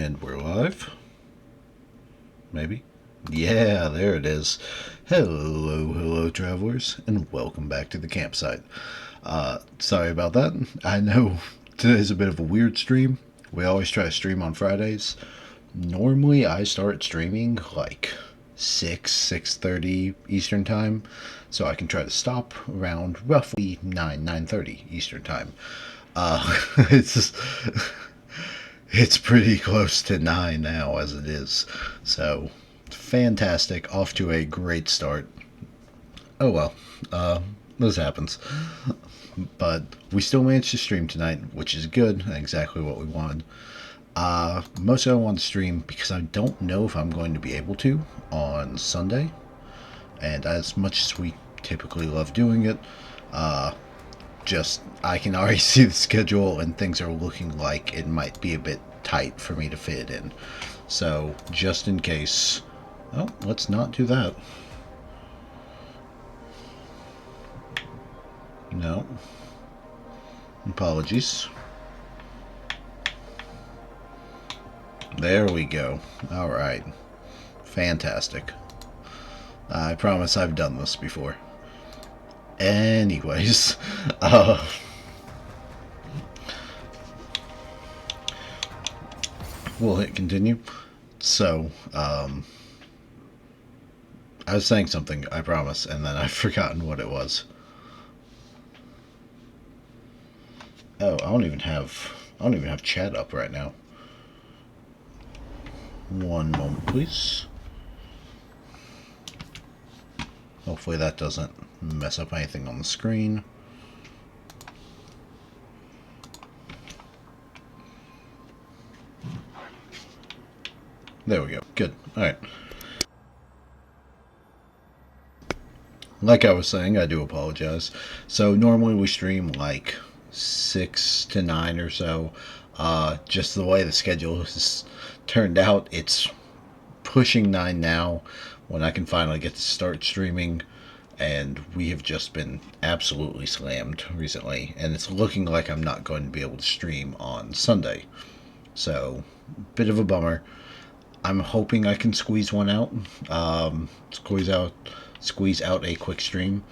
And we're live. Maybe. Yeah, there it is. Hello, travelers, and welcome back to the campsite. Sorry about that. I know today's a bit of a weird stream. We always try to stream on Fridays. Normally, I start streaming like 6:30 Eastern Time, so I can try to stop around roughly 9:30 Eastern Time. It's it's pretty close to 9 now as it is. So, fantastic. Off to a great start. Oh well, this happens. But we still managed to stream tonight, which is good, exactly what we wanted. Mostly I want to stream because I don't know if I'm going to be able to on Sunday. And as much as we typically love doing it, just I can already see the schedule and things are looking like it might be a bit tight for me to fit in. So just in case, oh, let's not do that. No. Apologies. There we go. Alright. Fantastic. I promise I've done this before. Anyways, we'll hit continue. So, I was saying something, I promise, and then I've forgotten what it was. Oh, I don't even have chat up right now. One moment, please. Hopefully that doesn't mess up anything on the screen. There we go. Good. Alright. Like I was saying, I do apologize. So normally we stream like 6 to 9 or so. Just the way the schedule has turned out, it's pushing 9 now when I can finally get to start streaming, and we have just been absolutely slammed recently, and it's looking like I'm not going to be able to stream on Sunday. So, bit of a bummer. I'm hoping I can squeeze one out, squeeze out a quick stream,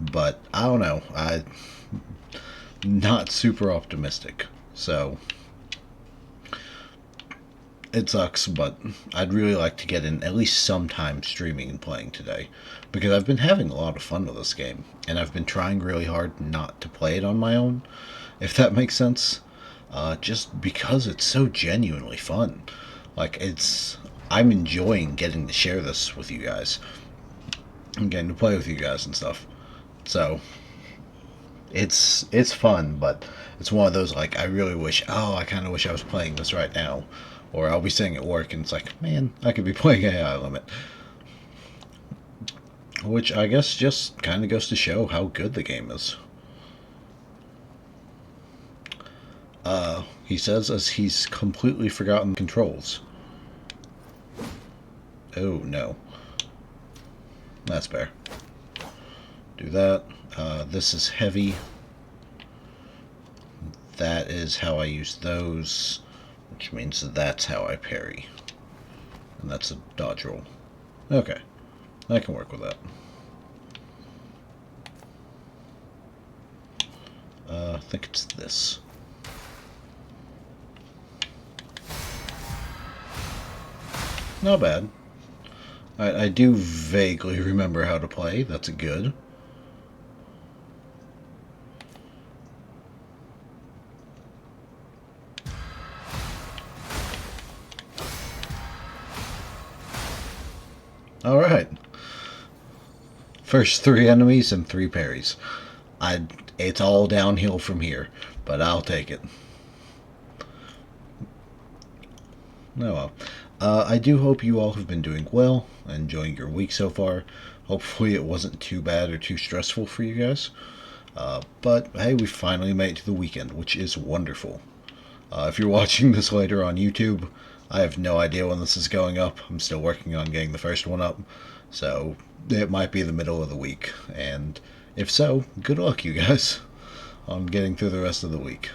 but I don't know. I'm not super optimistic, so it sucks, but I'd really like to get in at least some time streaming and playing today, because I've been having a lot of fun with this game, and I've been trying really hard not to play it on my own, if that makes sense, just because it's so genuinely fun. Like, I'm enjoying getting to share this with you guys, and getting to play with you guys and stuff, so it's fun, but it's one of those, like, I really wish, I kind of wish I was playing this right now. Or I'll be sitting at work and it's like, man, I could be playing AI Limit. Which I guess just kind of goes to show how good the game is. He says as he's completely forgotten controls. Oh, no. That's fair. Do that. This is heavy. That is how I use those. Which means that's how I parry. And that's a dodge roll. Okay. I can work with that. I think it's this. Not bad. I do vaguely remember how to play. That's good. Alright. First 3 enemies and 3 parries. It's all downhill from here, but I'll take it. Oh well. I do hope you all have been doing well, enjoying your week so far. Hopefully it wasn't too bad or too stressful for you guys. But hey, we finally made it to the weekend, which is wonderful. If you're watching this later on YouTube, I have no idea when this is going up. I'm still working on getting the first one up, so it might be the middle of the week. And if so, good luck, you guys, on getting through the rest of the week.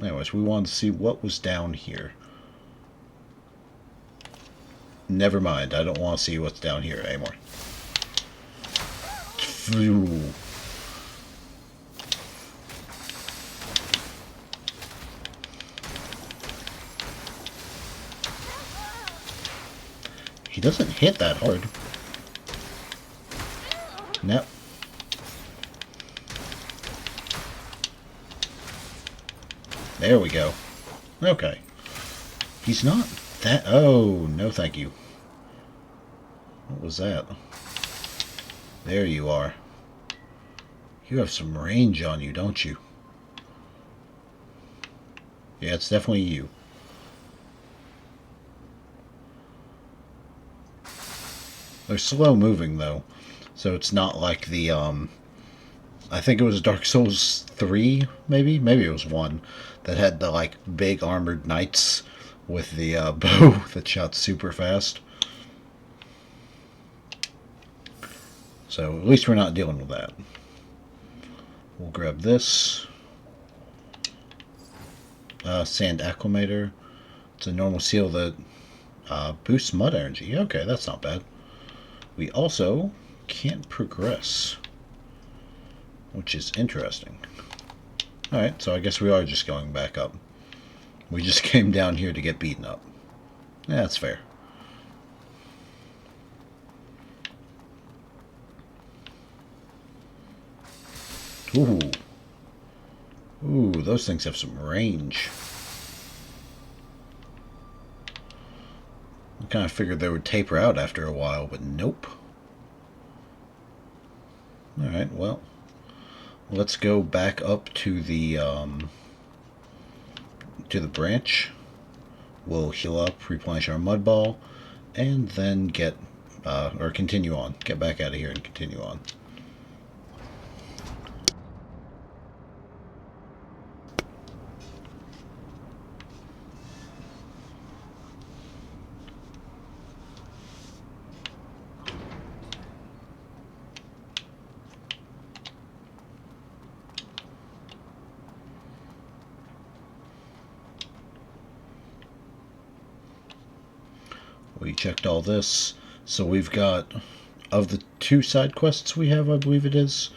Anyways, we wanted to see what was down here. Never mind, I don't want to see what's down here anymore. Phew. He doesn't hit that hard. Nope. There we go. Okay. He's not that... Oh, no thank you. What was that? There you are. You have some range on you, don't you? Yeah, it's definitely you. They're slow moving, though. So it's not like the, I think it was Dark Souls 3, maybe? Maybe it was 1. That had the, like, big armored knights with the bow that shot super fast. So at least we're not dealing with that. We'll grab this. Sand Acclimator. It's a normal seal that boosts mud energy. Okay, that's not bad. We also can't progress, which is interesting. Alright, so I guess we are just going back up. We just came down here to get beaten up. Yeah, that's fair. Ooh. Ooh, those things have some range. I kind of figured they would taper out after a while, but nope. Alright, well, let's go back up to the branch. We'll heal up, replenish our mud ball, and then get, or continue on. Get back out of here and continue on. We checked all this, so we've got, of the 2 side quests we have, I believe it is,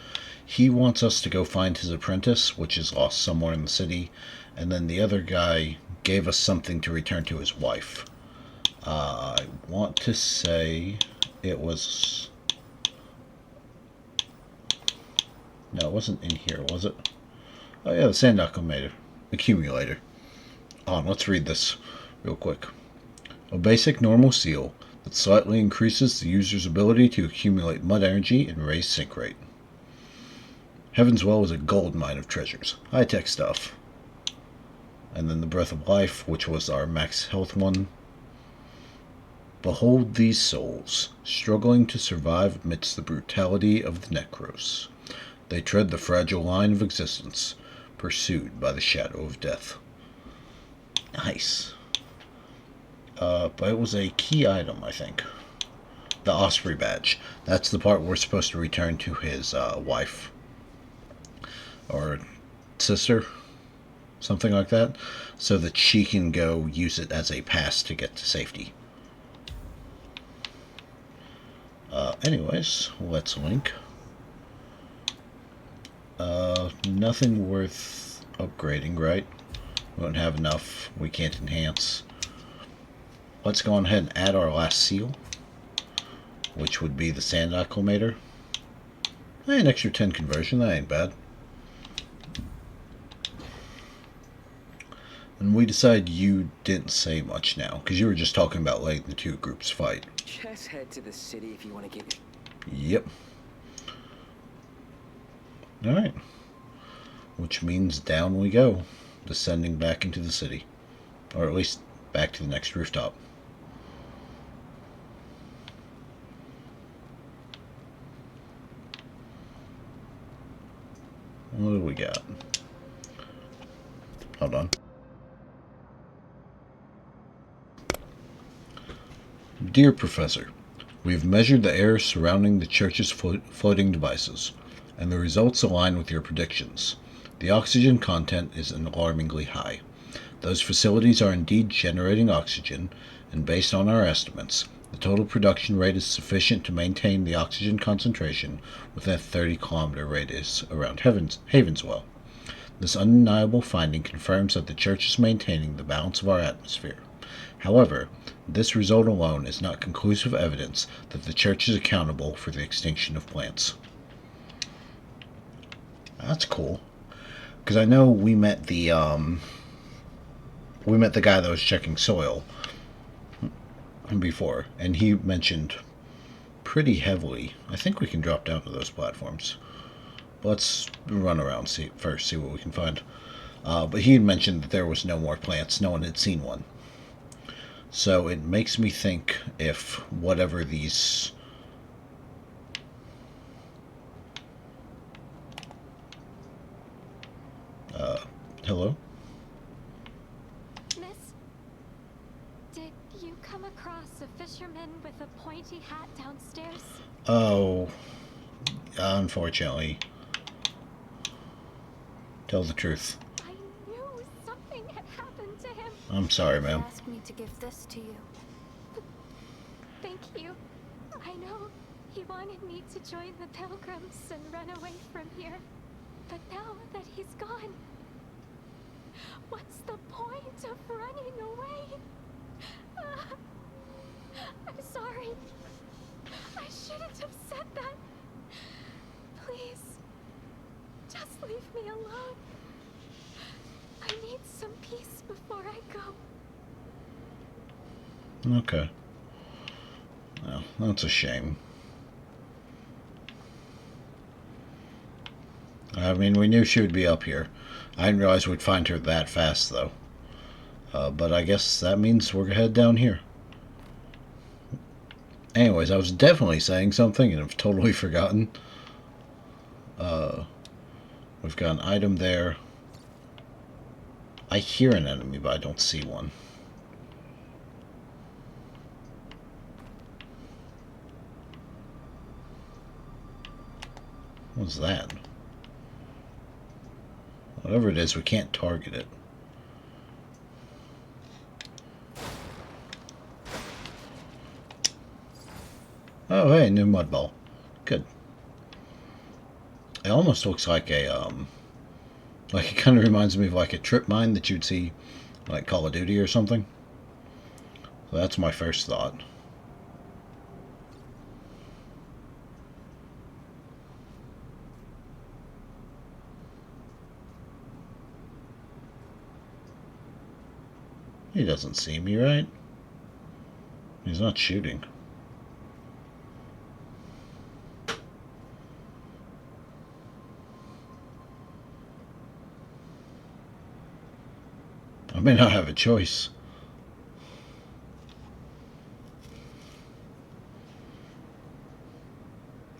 he wants us to go find his apprentice, which is lost somewhere in the city, and then the other guy gave us something to return to his wife. I want to say it was... No, it wasn't in here, was it? Oh yeah, the Sand Accumulator. Let's read this real quick. A basic normal seal that slightly increases the user's ability to accumulate mud energy and raise sink rate. Heaven's Well is a gold mine of treasures. High-tech stuff. And then the Breath of Life, which was our max health one. Behold these souls, struggling to survive amidst the brutality of the Necros. They tread the fragile line of existence, pursued by the shadow of death. Nice. But it was a key item, I think. The Osprey badge. That's the part we're supposed to return to his wife. Or sister. Something like that. So that she can go use it as a pass to get to safety. Anyways, let's link. Nothing worth upgrading, right? We don't have enough. We can't enhance. Let's go on ahead and add our last seal, which would be the Sand Acclimator. Hey, an extra 10 conversion, that ain't bad. And we decide you didn't say much now, because you were just talking about letting the 2 groups fight. Just head to the city if you want to get it. Yep. Alright. Which means down we go, descending back into the city. Or at least back to the next rooftop. What do we got? Hold on. Dear Professor, we have measured the air surrounding the church's floating devices, and the results align with your predictions. The oxygen content is alarmingly high. Those facilities are indeed generating oxygen, and based on our estimates, the total production rate is sufficient to maintain the oxygen concentration within a 30-kilometer radius around Havenswell. This undeniable finding confirms that the Church is maintaining the balance of our atmosphere. However, this result alone is not conclusive evidence that the Church is accountable for the extinction of plants. That's cool, because I know we met the guy that was checking soil before, and he mentioned pretty heavily. I think we can drop down to those platforms. Let's run around see what we can find. But he had mentioned that there was no more plants. No one had seen one. So it makes me think if whatever these... hello? Miss, did you come across a fisherman with a pointy hat downstairs? Oh, unfortunately. Tell the truth. I knew something had happened to him. I'm sorry, ma'am. He asked me to give this to you. Thank you. I know he wanted me to join the Pilgrims and run away from here. But now that he's gone, what's the point of running away? I'm sorry. I shouldn't have said that. Please, just leave me alone. I need some peace before I go. Okay. Well, that's a shame. I mean, we knew she would be up here. I didn't realize we'd find her that fast, though. But I guess that means we're headed down here. Anyways, I was definitely saying something, and I've totally forgotten. We've got an item there. I hear an enemy, but I don't see one. What's that? Whatever it is, we can't target it. Oh, hey, new mud ball. Good. It almost looks like a, like it kind of reminds me of like a trip mine that you'd see like Call of Duty or something. So that's my first thought. He doesn't see me, right? He's not shooting. I may not have a choice.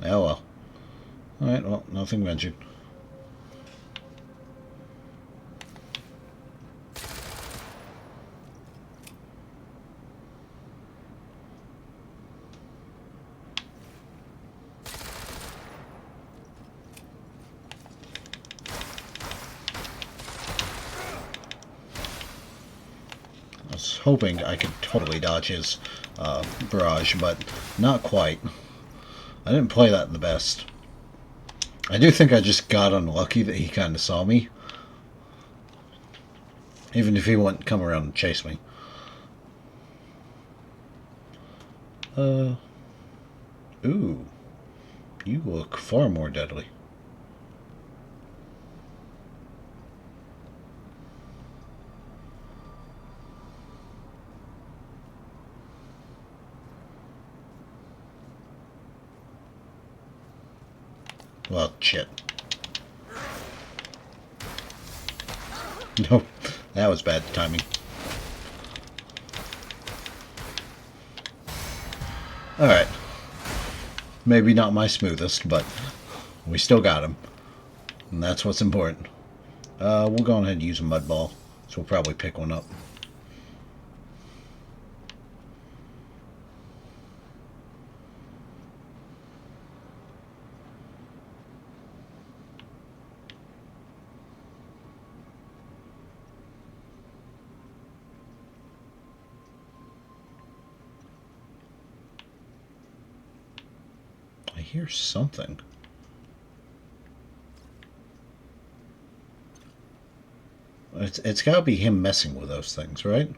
Oh well. Alright, well, nothing ventured. I was hoping I could totally dodge his barrage, but not quite. I didn't play that the best. I do think I just got unlucky that he kind of saw me. Even if he wouldn't come around and chase me. Ooh. You look far more deadly. Well, shit. No, that was bad timing. Alright. Maybe not my smoothest, but we still got him. And that's what's important. We'll go ahead and use a mud ball. So we'll probably pick one up. hear something. It's got to be him messing with those things, right?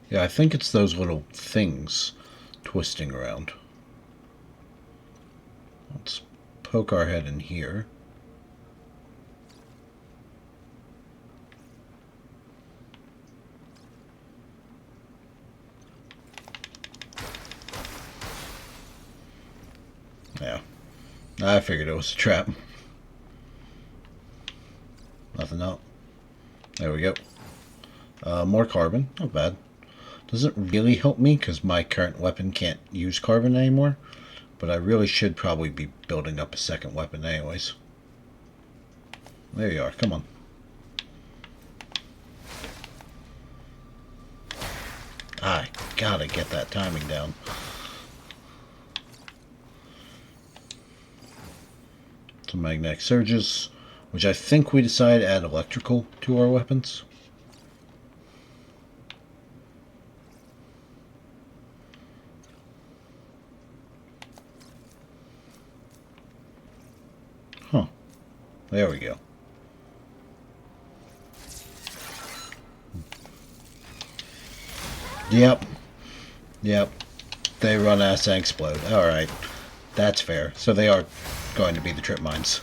Yeah, I think it's those little things twisting around. Let's poke our head in here. Yeah, I figured it was a trap. Nothing up. There we go. More carbon. Not bad. Doesn't really help me because my current weapon can't use carbon anymore. But I really should probably be building up a second weapon anyways. There you are. Come on. I gotta get that timing down. Some magnetic surges, which I think we decided to add electrical to our weapons. Huh. There we go. Yep. Yep. They run ass and explode. Alright. That's fair. So they are going to be the trip mines.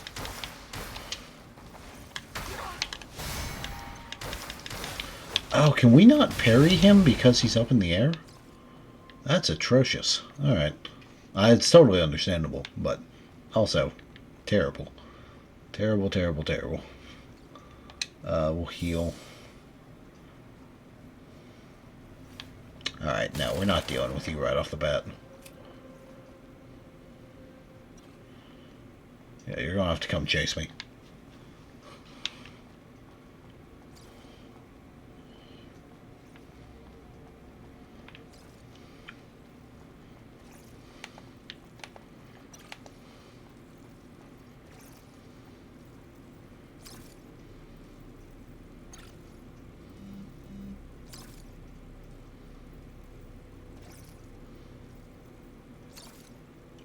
Oh, can we not parry him because he's up in the air? That's atrocious. Alright. It's totally understandable, but also terrible. Terrible, terrible, terrible. We'll heal. Alright, no, we're not dealing with you right off the bat. Yeah, you're gonna have to come chase me.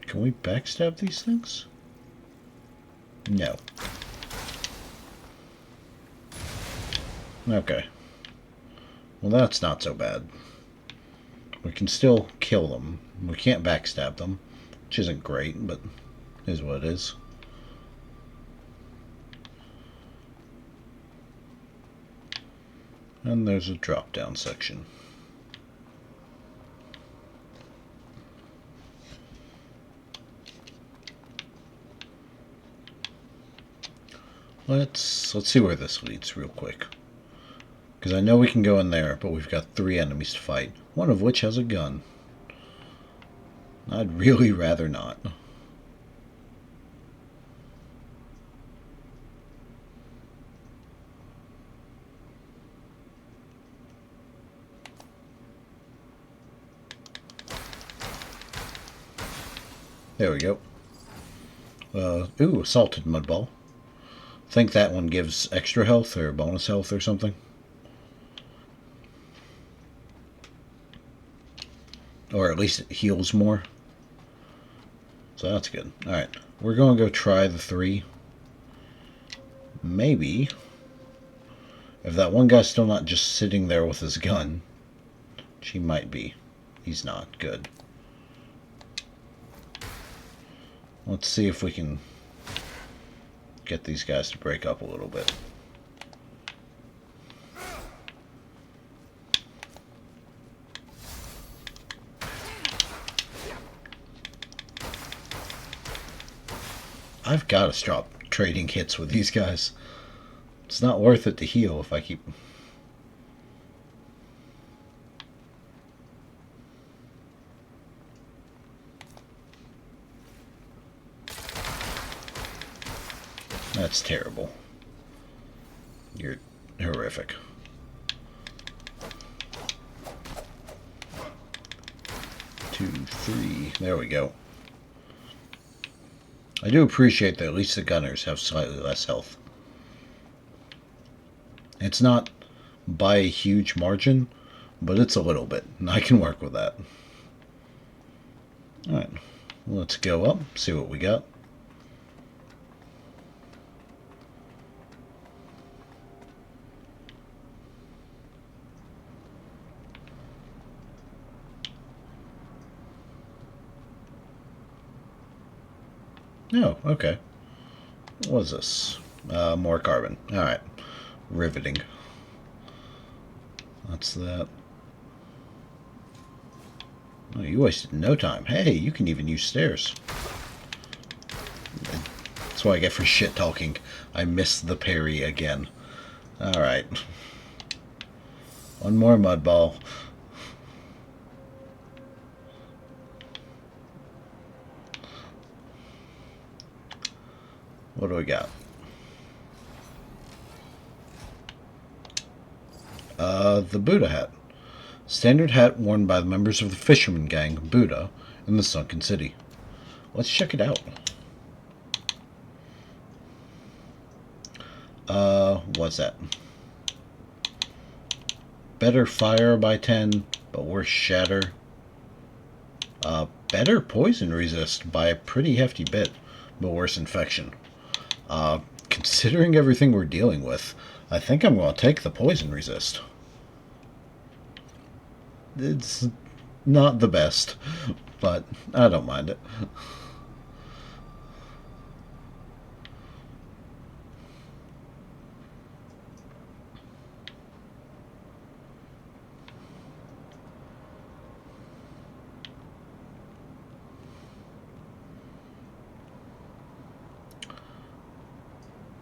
Can we backstab these things? No. Okay. Well, that's not so bad. We can still kill them. We can't backstab them, which isn't great, but is what it is. And there's a drop-down section. Let's see where this leads real quick. Because I know we can go in there, but we've got 3 enemies to fight, one of which has a gun. I'd really rather not. There we go. Ooh, assaulted mud ball. I think that one gives extra health or bonus health or something. Or at least it heals more. So that's good. Alright, we're going to go try the 3. Maybe, if that one guy's still not just sitting there with his gun, which he might be. He's not. Good. Let's see if we can get these guys to break up a little bit. I've got to stop trading hits with these guys. It's not worth it to heal if I keep... That's terrible. You're horrific. Two, three. There we go. I do appreciate that at least the gunners have slightly less health. It's not by a huge margin, but it's a little bit, and I can work with that. Alright, let's go up, see what we got. Oh, okay. What is this? More carbon. Alright. Riveting. That's that. Oh, you wasted no time. Hey, you can even use stairs. That's what I get for shit talking. I missed the parry again. Alright. One more mud ball. What do we got? The Buddha hat. Standard hat worn by the members of the fisherman gang, Buddha, in the Sunken City. Let's check it out. What's that? Better fire by 10, but worse shatter. Better poison resist by a pretty hefty bit, but worse infection. Considering everything we're dealing with, I think I'm going to take the poison resist. It's not the best, but I don't mind it.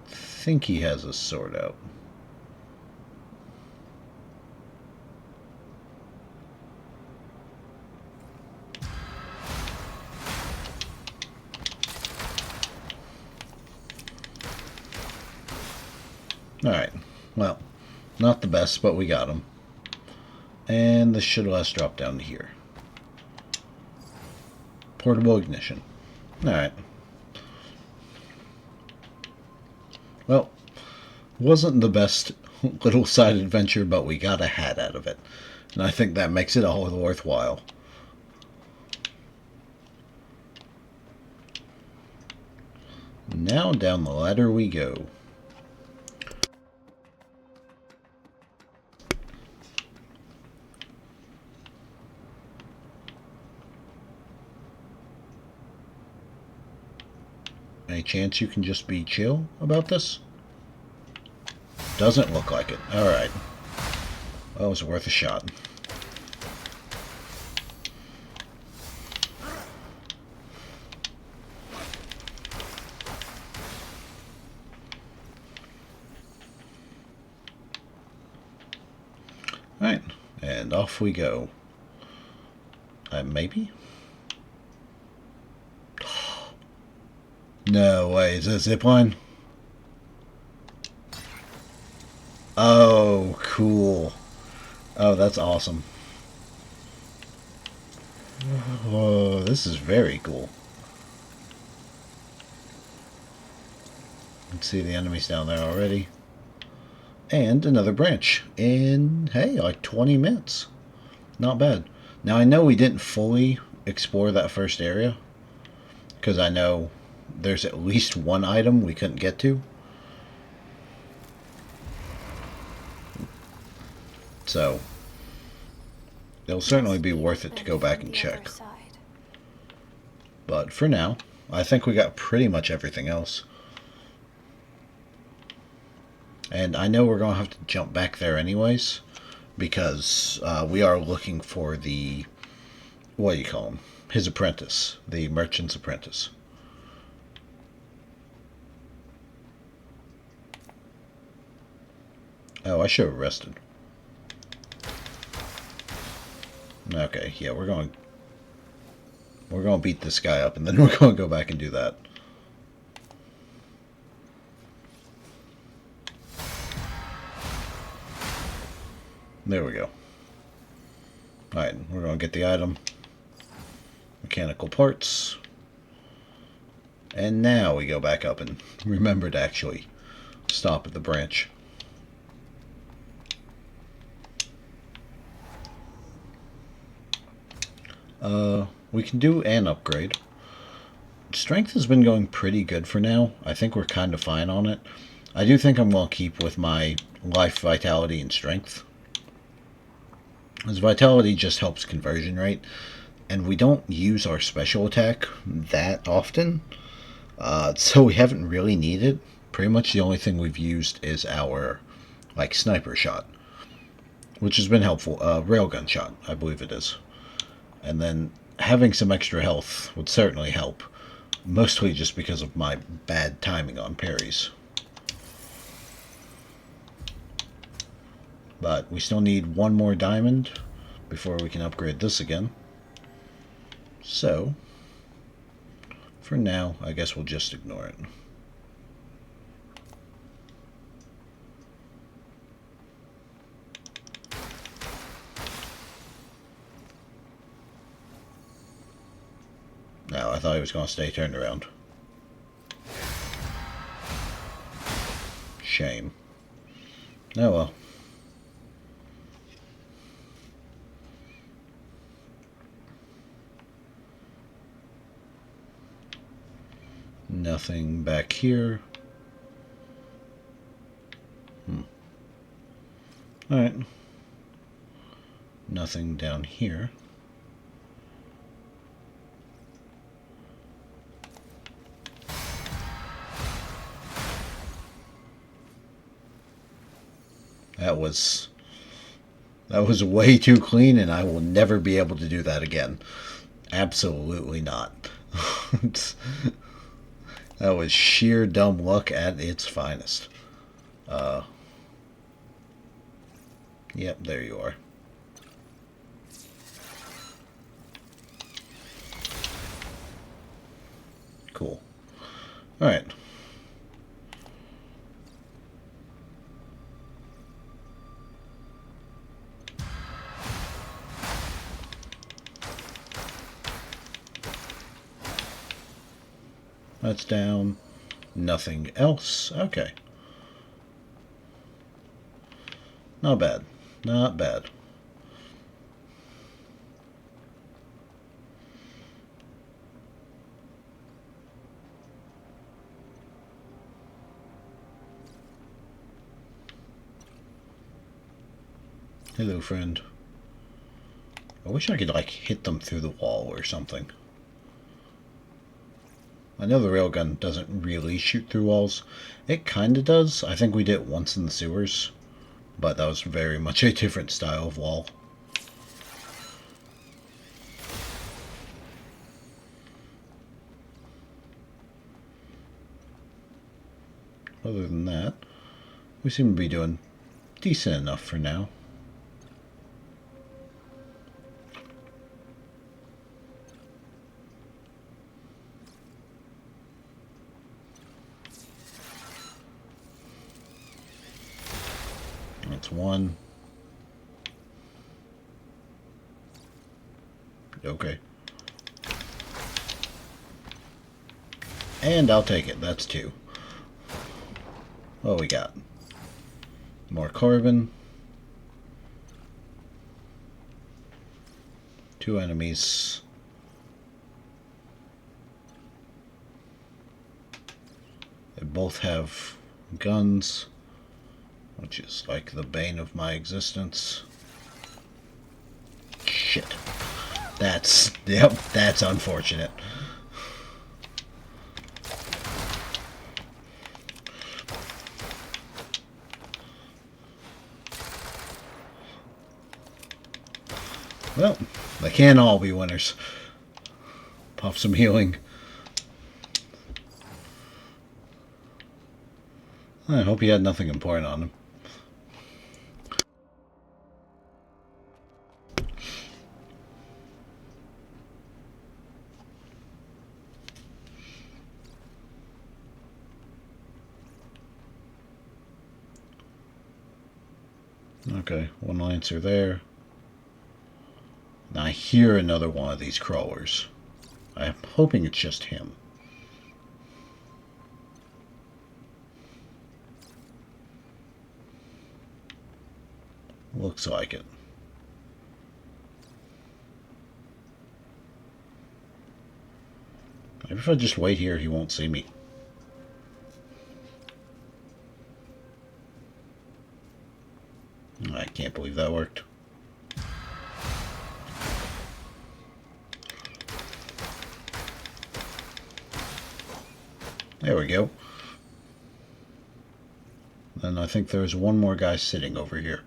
I think he has a sword out. Alright, well, not the best, but we got him. And this should let us drop down to here. Portable ignition. Alright. Well, wasn't the best little side adventure, but we got a hat out of it. And I think that makes it all worthwhile. Now down the ladder we go. Any chance you can just be chill about this? Doesn't look like it. Alright. Well, it was worth a shot. Alright. And off we go. Maybe? No way, is that a zipline? Oh, cool. Oh, that's awesome. Whoa, this is very cool. Let's see the enemies down there already. And another branch in, hey, like 20 minutes. Not bad. Now, I know we didn't fully explore that first area, because I know there's at least one item we couldn't get to. So, it'll certainly be worth it to go back and check. But for now, I think we got pretty much everything else. And I know we're going to have to jump back there anyways, because we are looking for the, what do you call him? His apprentice, the merchant's apprentice. Oh, I should have rested. Okay, yeah, we're going to beat this guy up, and then we're going to go back and do that. There we go. Alright, we're going to get the item. Mechanical parts. And now we go back up and remember to actually stop at the branch. We can do an upgrade. Strength has been going pretty good for now. I think we're kind of fine on it. I do think I'm going to keep with my life, vitality, and strength. As vitality just helps conversion rate, and we don't use our special attack that often, so we haven't really needed. Pretty much the only thing we've used is our sniper shot, which has been helpful. Railgun shot, I believe it is. And then having some extra health would certainly help, mostly just because of my bad timing on parries. But we still need one more diamond before we can upgrade this again. So, for now, I guess we'll just ignore it. Now, I thought he was going to stay turned around. Shame. Oh well. Nothing back here. Alright. Nothing down here. That was way too clean, and I will never be able to do that again. Absolutely not. That was sheer dumb luck at its finest. Yep, there you are. Cool. Alright. That's down. Nothing else. Okay. Not bad. Not bad. Hello, friend. I wish I could, hit them through the wall or something. I know the railgun doesn't really shoot through walls. It kinda does. I think we did it once in the sewers. But that was very much a different style of wall. Other than that, we seem to be doing decent enough for now. That's one. Okay. And I'll take it. That's two. What we got? More carbon. Two enemies. They both have guns, which is like the bane of my existence. Shit. Yep, that's unfortunate. Well, they can't all be winners. Pop some healing. I hope he had nothing important on him. Okay, one Lancer there. Now I hear another one of these crawlers. I'm hoping it's just him. Looks like it. Maybe if I just wait here, he won't see me. I can't believe that worked. There we go. Then I think there's one more guy sitting over here.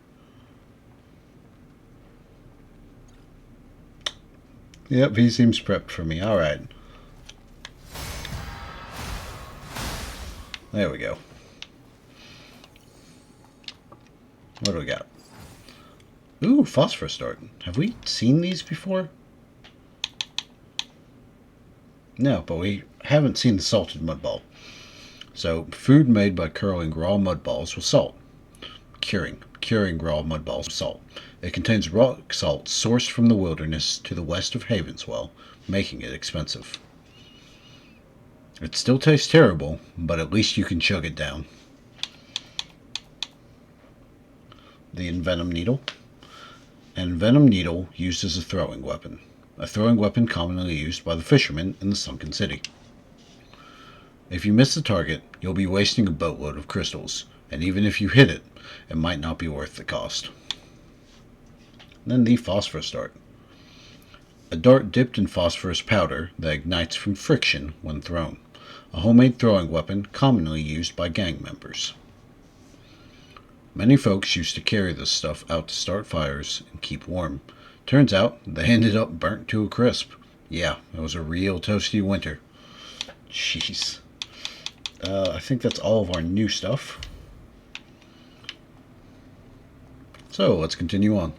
Yep, he seems prepped for me. Alright. There we go. What do we got? Ooh, phosphorus dart. Have we seen these before? No, but we haven't seen the salted mud ball. So, food made by curling raw mud balls with salt. Curing raw mud balls with salt. It contains rock salt sourced from the wilderness to the west of Havenswell, making it expensive. It still tastes terrible, but at least you can chug it down. The envenom needle. An envenom needle used as a throwing weapon. A throwing weapon commonly used by the fishermen in the sunken city. If you miss the target, you'll be wasting a boatload of crystals, and even if you hit it, it might not be worth the cost. Then the phosphorus dart. A dart dipped in phosphorus powder that ignites from friction when thrown. A homemade throwing weapon commonly used by gang members. Many folks used to carry this stuff out to start fires and keep warm. Turns out they ended up burnt to a crisp. Yeah, it was a real toasty winter. Jeez. I think that's all of our new stuff. So, let's continue on.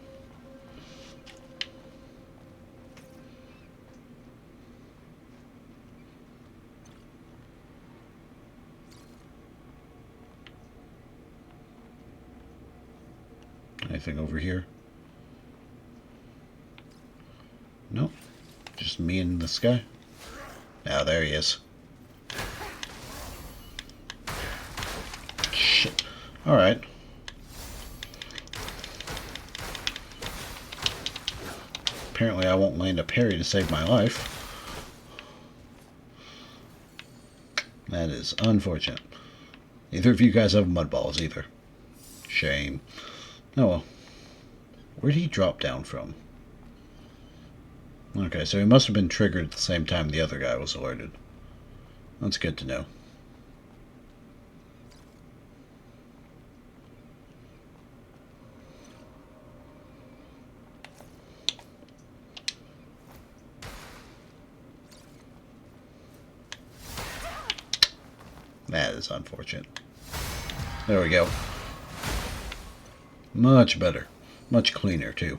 Anything over here? Nope. Just me and this guy. Ah, there he is. Shit. Alright. Apparently I won't land a parry to save my life. That is unfortunate. Neither of you guys have mud balls either. Shame. Oh well. Where'd he drop down from? Okay, so he must have been triggered at the same time the other guy was alerted. That's good to know. That is unfortunate. There we go. Much better. Much cleaner, too.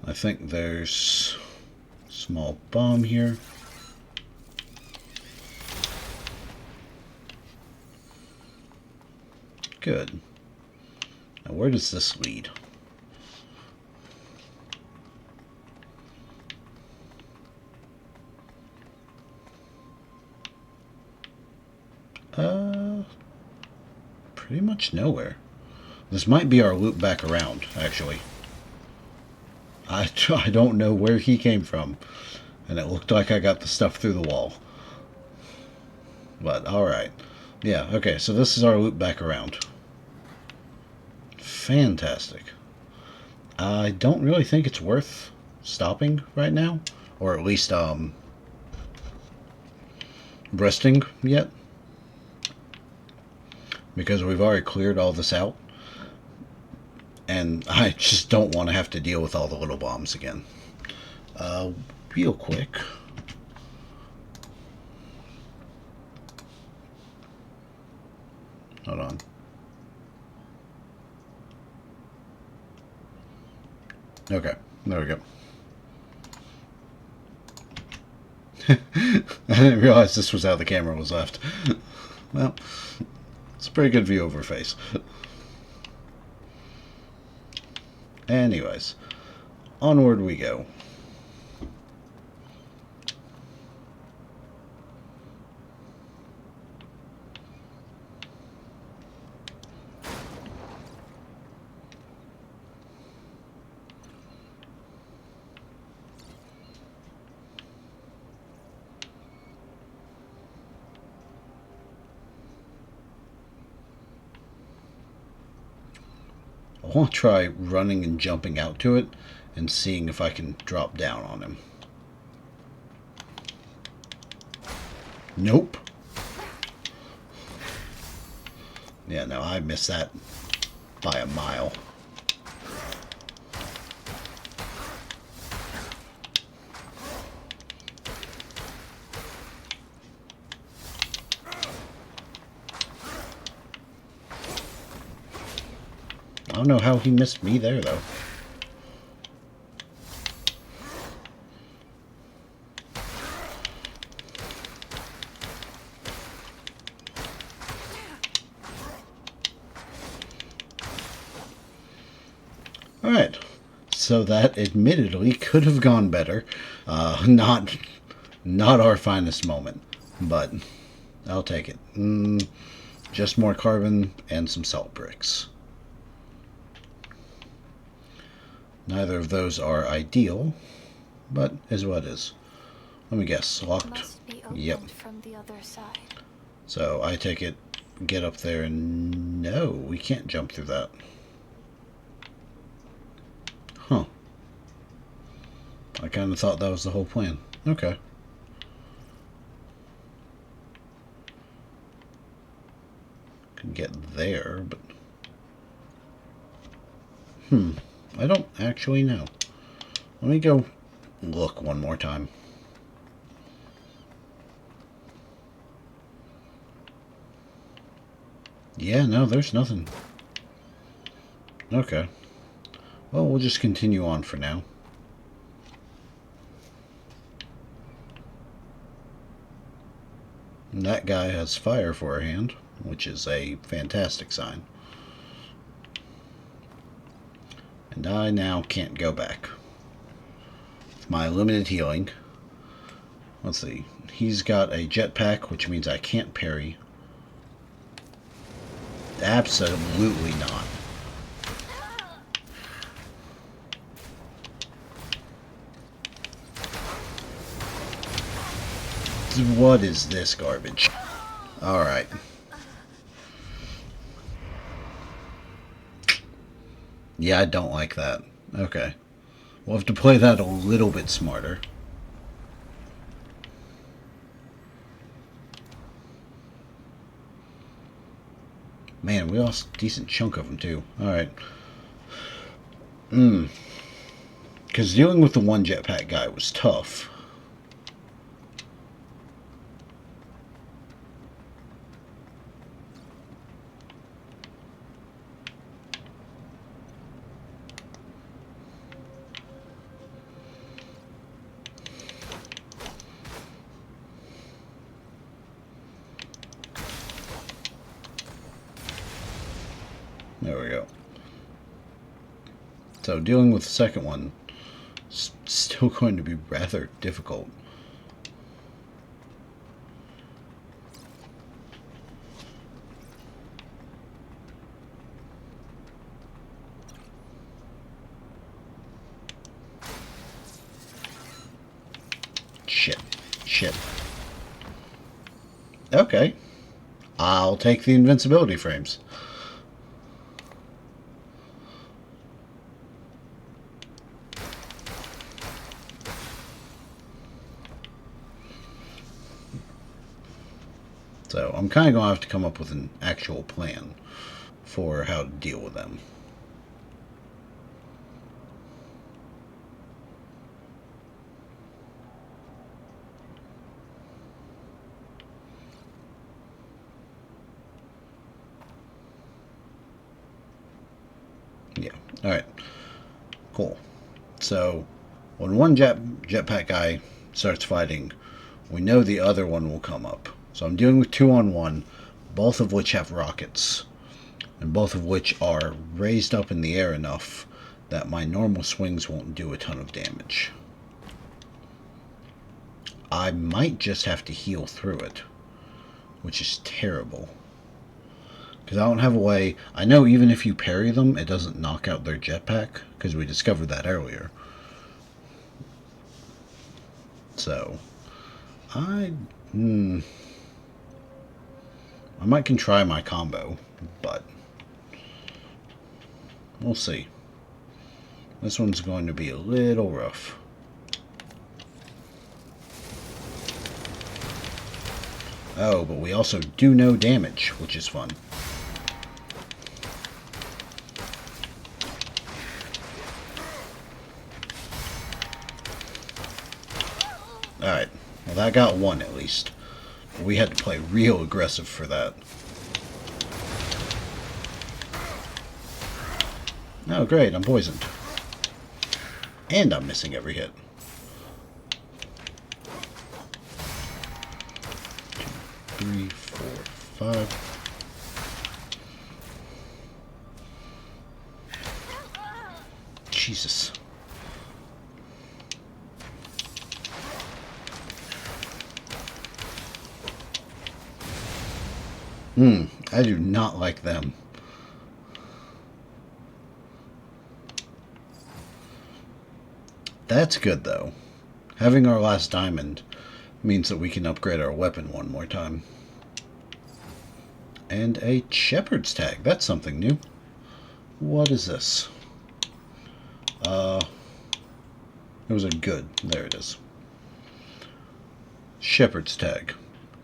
I think there's a small bomb here. Good. Now, where does this lead? Pretty much nowhere. This might be our loop back around, actually. I don't know where he came from. And it looked like I got the stuff through the wall. But, alright. Yeah, okay, so this is our loop back around. Fantastic. I don't really think it's worth stopping right now. Or at least, resting yet. Because we've already cleared all this out. And I just don't want to have to deal with all the little bombs again. Real quick. Hold on. Okay, there we go. I didn't realize this was how the camera was left. Well, it's a pretty good view of her face. Anyways, onward we go. I want to try running and jumping out to it and seeing if I can drop down on him. Nope. Yeah, no, I missed that by a mile. I don't know how he missed me there, though. Alright, so that admittedly could have gone better. Not our finest moment, but I'll take it. Just more carbon and some salt bricks. Neither of those are ideal, but is what is. Let me guess, locked? Must be opened Yep. from the other side. So I take it, get up there, and no, we can't jump through that. Huh. I kind of thought that was the whole plan. Okay. Can get there, but... I don't actually know. Let me go look one more time. Yeah, no, there's nothing. Okay. Well, we'll just continue on for now. And that guy has fire for a hand, which is a fantastic sign. And I now can't go back. With my limited healing. Let's see. He's got a jetpack, which means I can't parry. Absolutely not. What is this garbage? Alright. Yeah, I don't like that. Okay. We'll have to play that a little bit smarter. Man, we lost a decent chunk of them, too. Alright. Because dealing with the one jetpack guy was tough. There we go. So dealing with the second one is still going to be rather difficult. Shit. Okay. I'll take the invincibility frames. So I'm kind of going to have to come up with an actual plan for how to deal with them. Yeah. Alright. Cool. So when one jetpack guy starts fighting, we know the other one will come up. So I'm dealing with 2-on-1, both of which have rockets, and both of which are raised up in the air enough that my normal swings won't do a ton of damage. I might just have to heal through it, which is terrible. Because I don't have a way... I know even if you parry them, it doesn't knock out their jetpack, because we discovered that earlier. So, I might can try my combo, but We'll see. This one's going to be a little rough. Oh, but we also do no damage, which is fun. Alright, well that got one at least. We had to play real aggressive for that. Oh great, I'm poisoned. And I'm missing every hit. 2, 3, 4, 5. Jesus. I do not like them. That's good, though. Having our last diamond means that we can upgrade our weapon one more time. And a shepherd's tag. That's something new. What is this? It was a good. There it is. Shepherd's tag.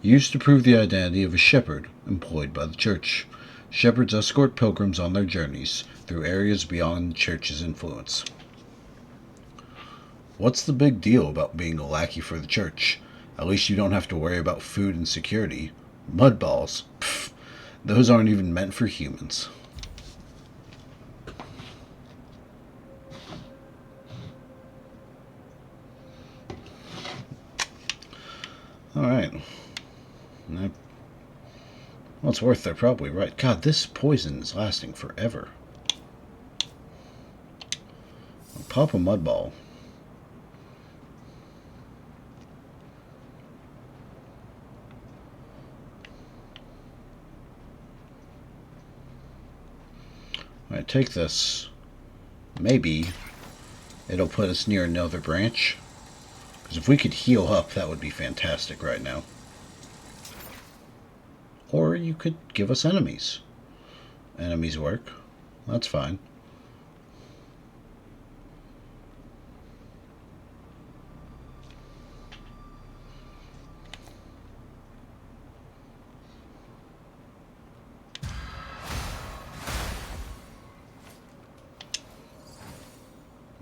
Used to prove the identity of a shepherd employed by the church. Shepherds escort pilgrims on their journeys through areas beyond the church's influence. What's the big deal about being a lackey for the church? At least you don't have to worry about food and security. Mud balls. Pfft, those aren't even meant for humans. Alright. What's worth, they're probably right. God, this poison is lasting forever. I'll pop a mud ball. Alright, take this. Maybe it'll put us near another branch. Because if we could heal up, that would be fantastic right now. Or you could give us enemies. Enemies work. That's fine.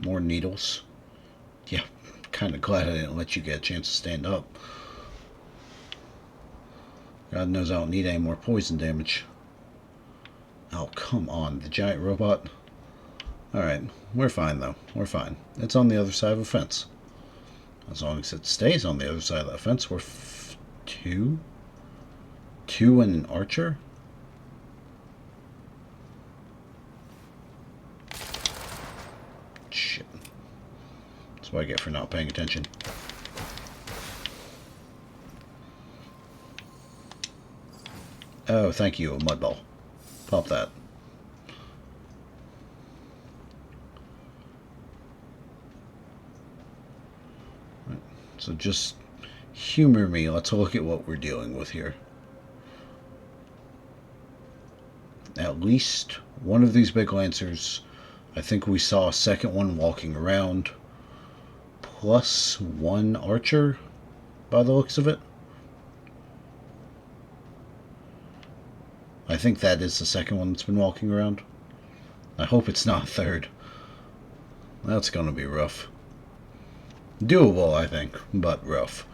More needles. Yeah, kind of glad I didn't let you get a chance to stand up. God knows I don't need any more poison damage. Oh, come on, the giant robot. Alright, we're fine though. We're fine. It's on the other side of the fence. As long as it stays on the other side of that fence, we're two? Two and an archer? Shit. That's what I get for not paying attention. Oh, thank you, a mud ball. Pop that. Right. So just humor me. Let's look at what we're dealing with here. At least one of these big lancers, I think we saw a second one walking around, plus one archer by the looks of it. I think that is the second one that's been walking around. I hope it's not third. That's going to be rough. Doable, I think, but rough.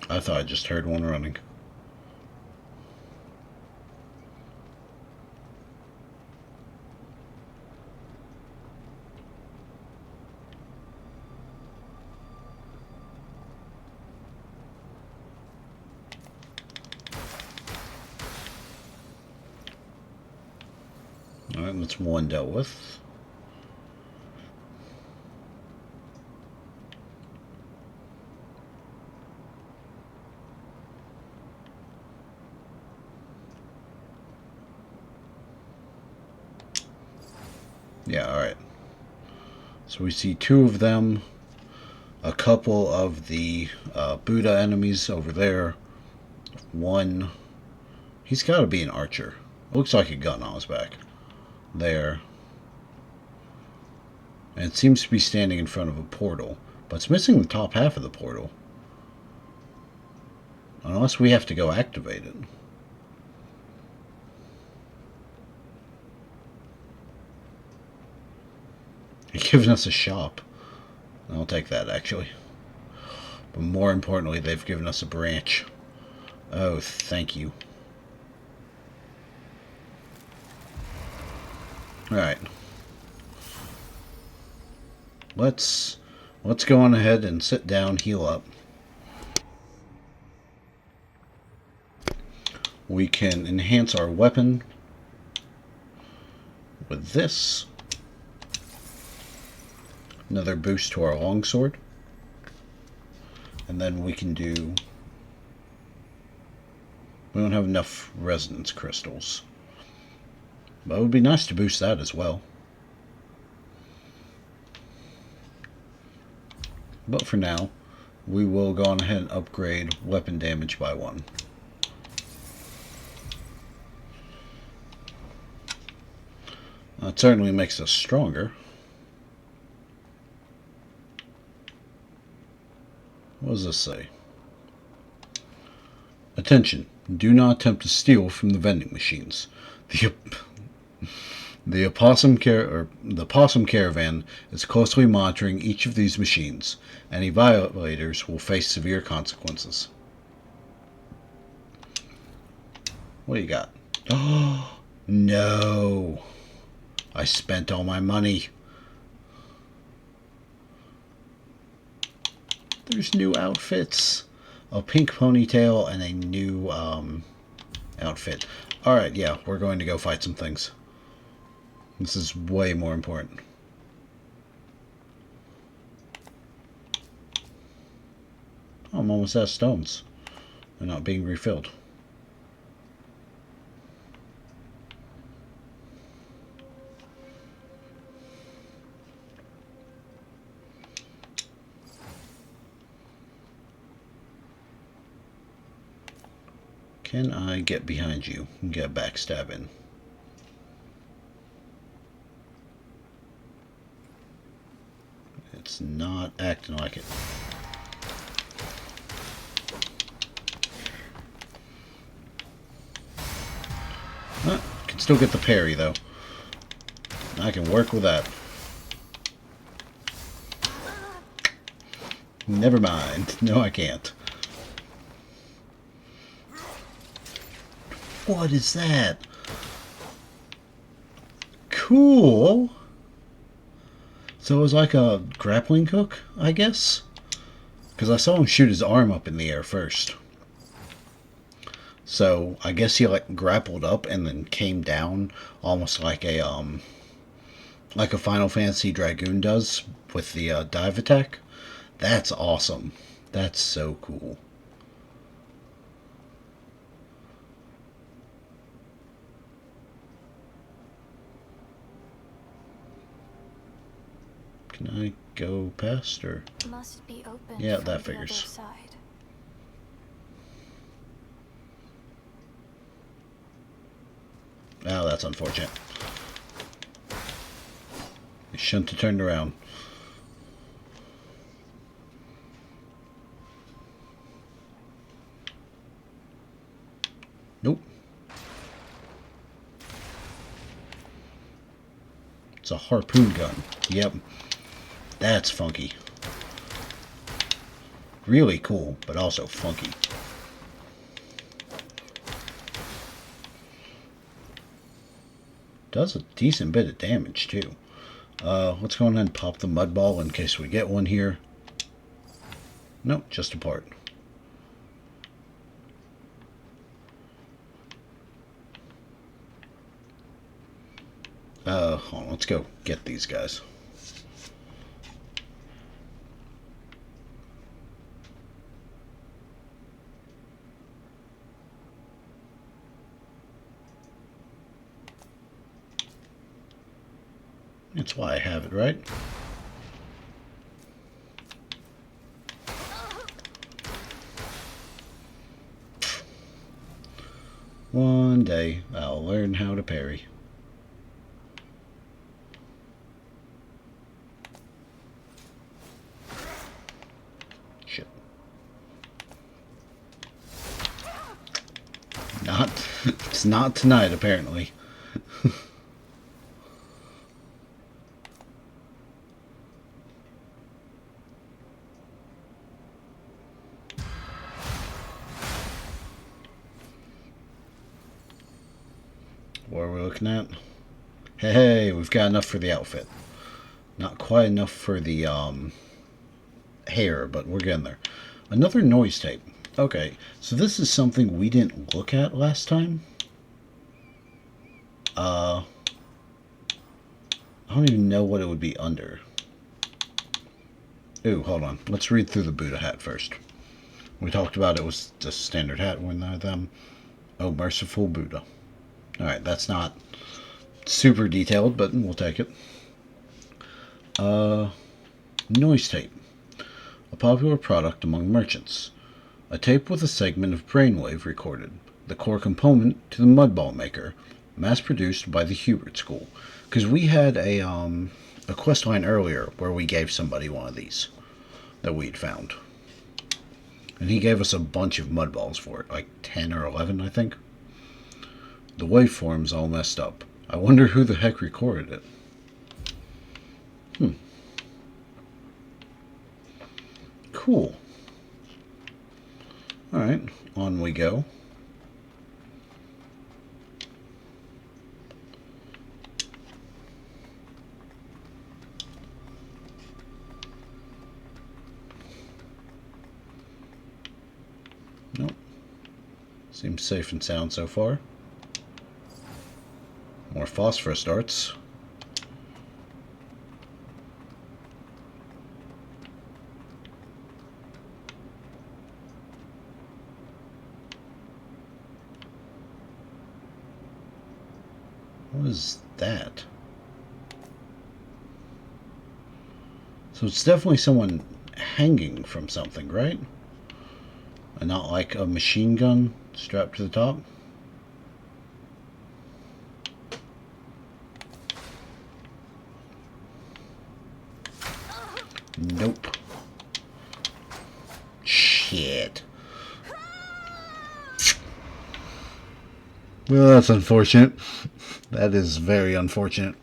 I thought I just heard one running. Alright, that's one dealt with. Yeah, alright. So we see two of them. a couple of the Buddha enemies over there. One, he's got to be an archer. Looks like a gun on his back. There. And it seems to be standing in front of a portal. But it's missing the top half of the portal. Unless we have to go activate it. They're giving us a shop. I'll take that, actually. But more importantly, they've given us a branch. Oh, thank you. Alright. Let's go on ahead and sit down, heal up. We can enhance our weapon with this. Another boost to our longsword. And then we can do... We don't have enough resonance crystals. But it would be nice to boost that as well. But for now, we will go on ahead and upgrade weapon damage by 1. It certainly makes us stronger. What does this say? Attention, do not attempt to steal from the vending machines. The possum caravan is closely monitoring each of these machines. Any violators will face severe consequences. What do you got? Oh, no. I spent all my money. There's new outfits. A pink ponytail and a new outfit. Alright, yeah, we're going to go fight some things. This is way more important. Oh, I'm almost out of stones. They're not being refilled. Can I get behind you and get a backstab in? It's not acting like it. Can still get the parry though. I can work with that. Never mind. No, I can't. What is that? Cool. So it was like a grappling hook, I guess? Because I saw him shoot his arm up in the air first. So I guess he like grappled up and then came down almost like a Final Fantasy Dragoon does with the dive attack. That's awesome. That's so cool. Can I go past or? Must be open. Yeah, from that the figures. other side. Oh, that's unfortunate. You shouldn't have turned around. Nope. It's a harpoon gun. Yep. That's funky. Really cool, but also funky. Does a decent bit of damage, too. Let's go ahead and pop the mud ball in case we get one here. Nope, just a part. Hold on, let's go get these guys. That's why I have it, right? day I'll learn how to parry. Shit. Not. It's not tonight, apparently. What are we looking at? Hey, we've got enough for the outfit. Not quite enough for the hair, but we're getting there. Another noise tape. Okay, so this is something we didn't look at last time. I don't even know what it would be under. Ooh, hold on. Let's read through the Buddha hat first. We talked about it was just standard hat when they're them. Oh, merciful Buddha. Alright, that's not super detailed, but we'll take it. Noise tape. A popular product among merchants. A tape with a segment of brainwave recorded. The core component to the mudball maker. Mass produced by the Hubert School. Because we had a quest line earlier where we gave somebody one of these that we'd found. And he gave us a bunch of mudballs for it. Like 10 or 11, I think. The waveform's all messed up. I wonder who the heck recorded it. Cool. Alright, on we go. Nope. Seems safe and sound so far. More phosphorus darts. What is that? So it's definitely someone hanging from something, right? And not like a machine gun strapped to the top? Nope. Shit. Well, that's unfortunate. That is very unfortunate.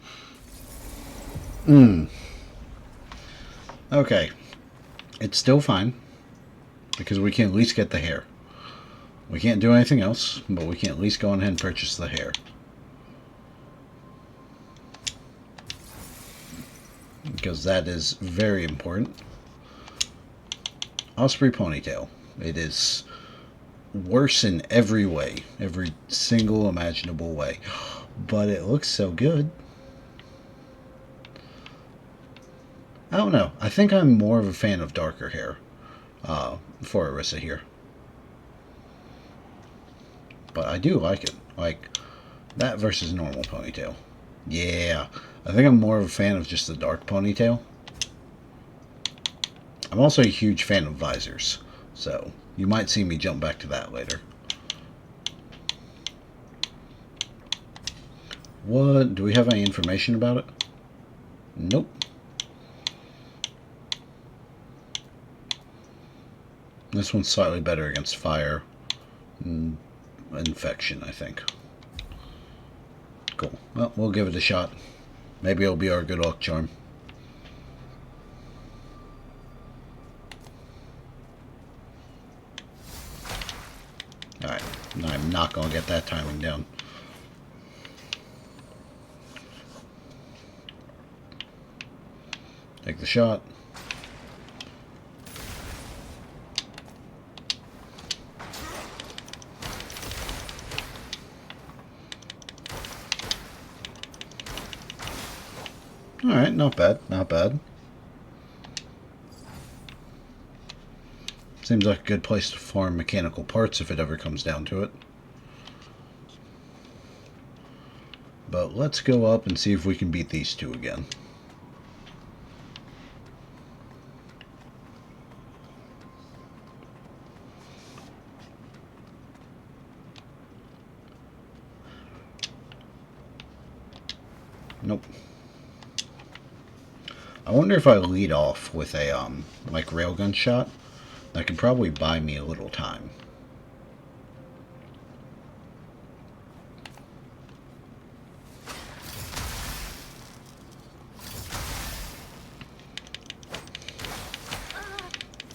Okay. It's still fine. Because we can at least get the hair. We can't do anything else, but we can at least go on ahead and purchase the hair. Because that is very important. Osprey ponytail. It is worse in every way. Every single imaginable way. But it looks so good. I don't know. I think I'm more of a fan of darker hair for Arissa here. But I do like it. Like, that versus normal ponytail. Yeah. I think I'm more of a fan of just the dark ponytail. I'm also a huge fan of visors. So, you might see me jump back to that later. What? Do we have any information about it? Nope. This one's slightly better against fire and infection, I think. Cool. Well, we'll give it a shot. Maybe it'll be our good luck charm. Alright. I'm not going to get that timing down. Take the shot. Alright, not bad, not bad. Seems like a good place to farm mechanical parts if it ever comes down to it. But let's go up and see if we can beat these two again. Nope. I wonder if I lead off with a, like railgun shot. That could probably buy me a little time.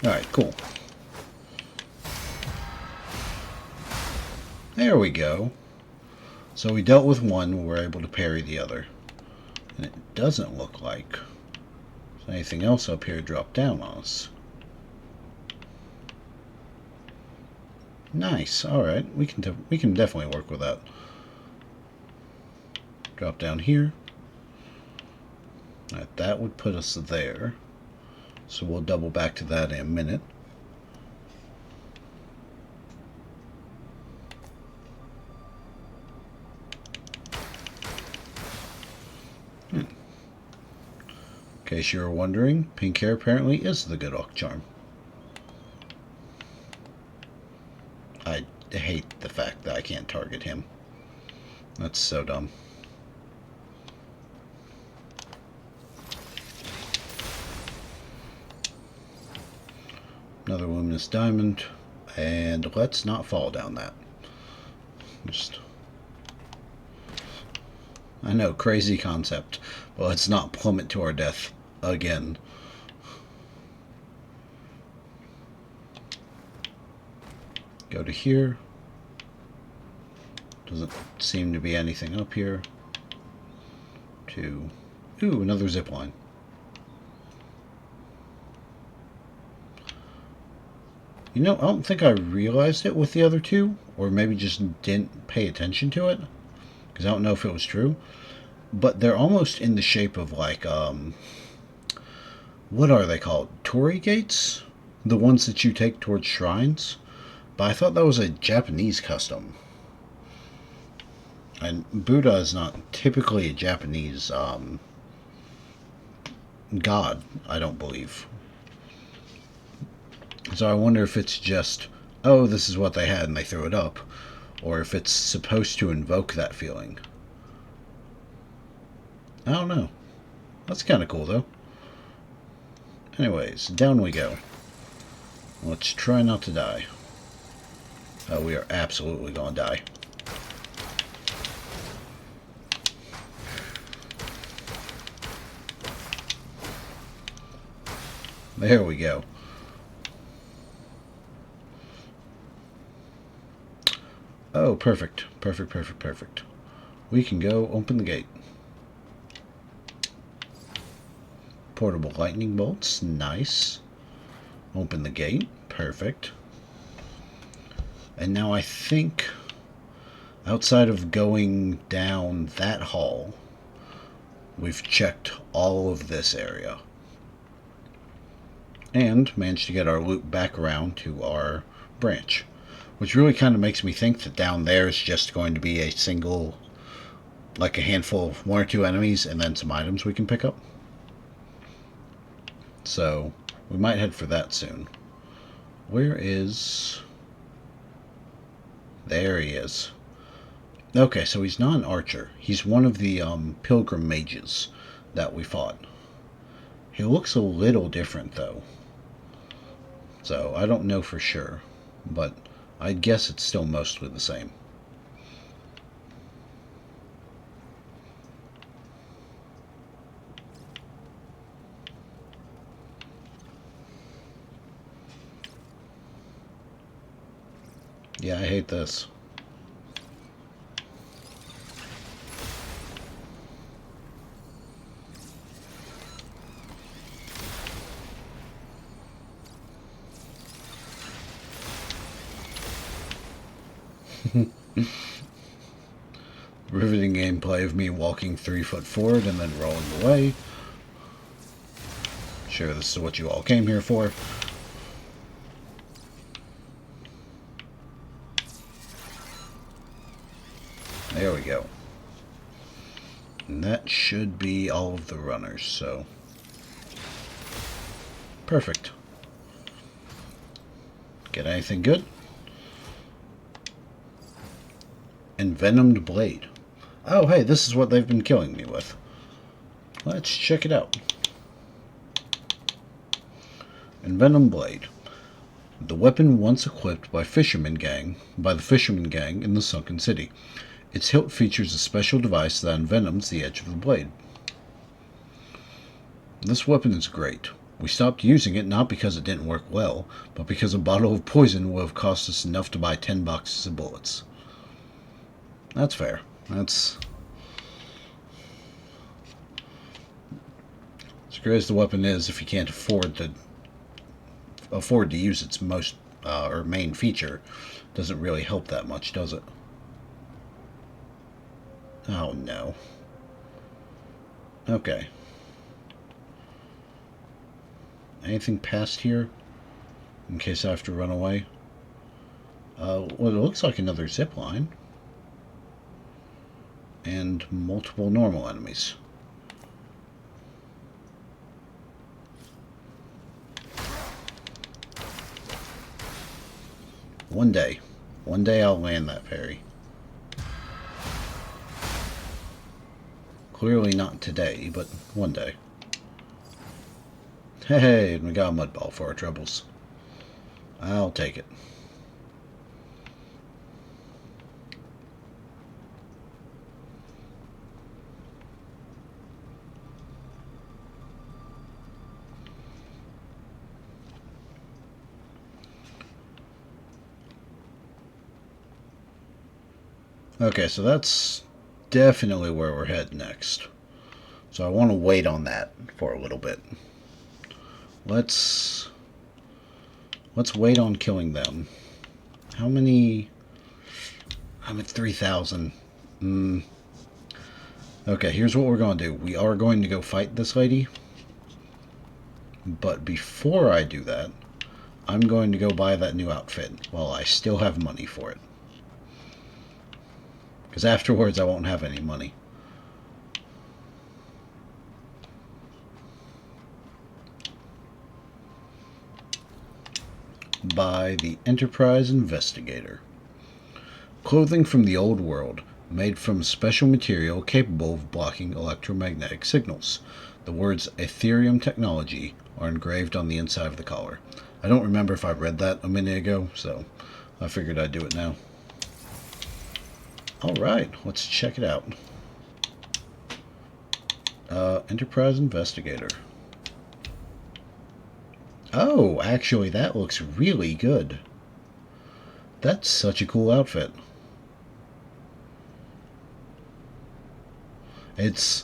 Alright, cool. There we go. So we dealt with one, we were able to parry the other. And it doesn't look like there's anything else up here dropped down on us. Nice. Alright, we can definitely work with that. Drop down here. Alright, that would put us there. So we'll double back to that in a minute. In case you were wondering, pink hair apparently is the good luck charm. I hate the fact that I can't target him. That's so dumb. Another luminous diamond, and let's not fall down that. I know, crazy concept, but let's not plummet to our death again. Go to here. Doesn't seem to be anything up here. Ooh, another zip line. You know, I don't think I realized it with the other two, or maybe just didn't pay attention to it, because I don't know if it was true, but they're almost in the shape of like, what are they called? Torii gates? The ones that you take towards shrines? But I thought that was a Japanese custom. And Buddha is not typically a Japanese god, I don't believe. So I wonder if it's just, oh, this is what they had and they threw it up, or if it's supposed to invoke that feeling. I don't know. That's kind of cool, though. Anyways, down we go. Let's try not to die. Oh, we are absolutely gonna die. There we go. Oh, perfect. Perfect, perfect, perfect. We can go open the gate. Portable lightning bolts. Nice. Open the gate. Perfect. And now I think, outside of going down that hall, we've checked all of this area. And managed to get our loop back around to our branch. Which really kind of makes me think that down there is just going to be a single, like a handful of one or two enemies and then some items we can pick up. So, we might head for that soon. Where is... There he is. Okay, so he's not an archer. He's one of the pilgrim mages that we fought. He looks a little different, though. So, I don't know for sure. But I guess it's still mostly the same. Yeah, I hate this. Riveting gameplay of me walking 3 foot forward and then rolling away. Sure, this is what you all came here for. There we go. And that should be all of the runners, so... Perfect. Get anything good? Envenomed blade. Oh, hey, this is what they've been killing me with. Let's check it out. Envenom Blade. The weapon once equipped by the fisherman gang in the sunken city. Its hilt features a special device that envenoms the edge of the blade. This weapon is great. We stopped using it not because it didn't work well, but because a bottle of poison would have cost us enough to buy 10 boxes of bullets. That's fair. That's... as great as the weapon is, if you can't afford to use its most or main feature, doesn't really help that much, does it? Oh no. Okay. Anything past here? In case I have to run away? Well, it looks like another zip line. And multiple normal enemies. One day I'll land that parry. Clearly not today, but one day. Hey, we got a mud ball for our troubles. I'll take it. Okay, so that's definitely where we're headed next. So I want to wait on that for a little bit. Let's wait on killing them. How many? I'm at 3,000. Okay, here's what we're going to do. We are going to go fight this lady. But before I do that, I'm going to go buy that new outfit while I still have money for it. Because afterwards I won't have any money. By the Enterprise Investigator. Clothing from the old world, made from special material capable of blocking electromagnetic signals. The words Ethereum technology are engraved on the inside of the collar. I don't remember if I read that a minute ago, so I figured I'd do it now. Alright, let's check it out. Enterprise Investigator. Oh, actually, that looks really good. That's such a cool outfit. It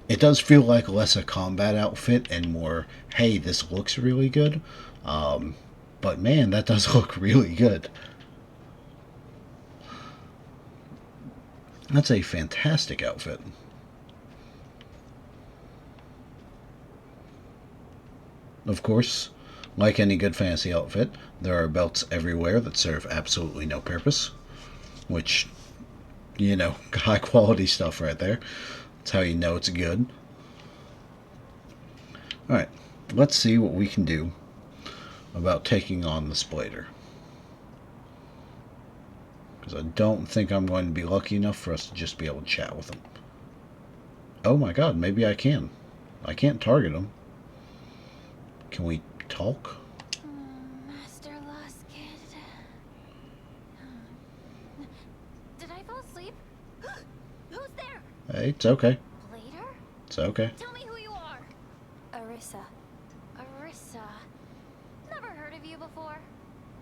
does feel like less a combat outfit and more, hey, this looks really good. But man, that does look really good. That's a fantastic outfit. Of course, like any good fantasy outfit, there are belts everywhere that serve absolutely no purpose. Which, you know, high quality stuff right there. That's how you know it's good. Alright, let's see what we can do about taking on the Splater. Because I don't think I'm going to be lucky enough for us to just be able to chat with them. Oh my god, maybe I can. I can't target them. Can we talk? Master Lost Kid. Did I fall asleep? Who's there? Hey, it's okay. Later? It's okay. Tell me who you are. Arissa. Arissa. Never heard of you before.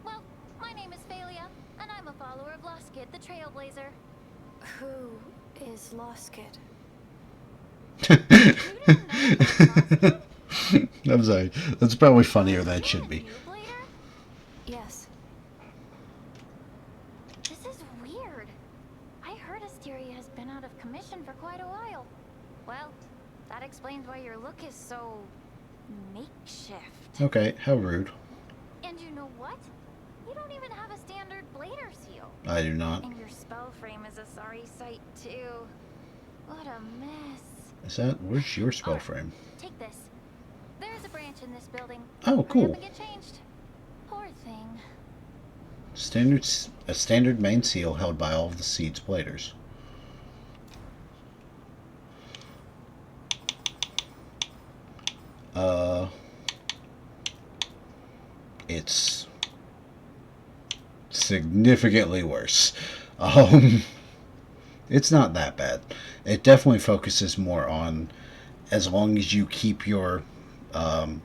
Well, my name is Phalia, and I'm a follower of Lost Kid, the Trailblazer. Who is Lost Kid? You don't know about Lost Kid? I'm sorry. That's probably funnier than it should be. Yes. This is weird. I heard Asteria has been out of commission for quite a while. Well, that explains why your look is so makeshift. Okay, how rude. And you know what? You don't even have a standard blader seal. I do not. And your spell frame is a sorry sight too. What a mess. Is that... where's your spell frame? Take this. There's a branch in this building. Oh, Hurry up cool. and get changed. Poor thing. A standard main seal held by all of the Seed's bladers. it's significantly worse. Um, it's not that bad. It definitely focuses more on, as long as you keep your um,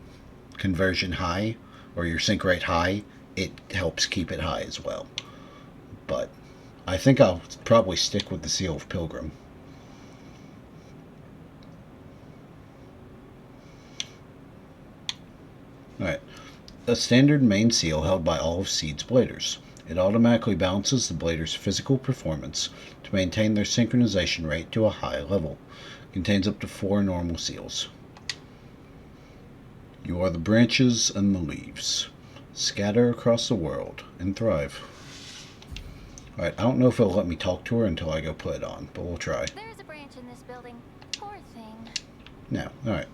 conversion high or your sync rate high, it helps keep it high as well. But I think I'll probably stick with the Seal of Pilgrim. Alright. A standard main seal held by all of Seed's bladers. It automatically balances the blader's physical performance to maintain their synchronization rate to a high level. Contains up to 4 normal seals. You are the branches and the leaves. Scatter across the world and thrive. Alright, I don't know if it'll let me talk to her until I go put it on, but we'll try. There's a branch in this building. Poor thing. No, alright.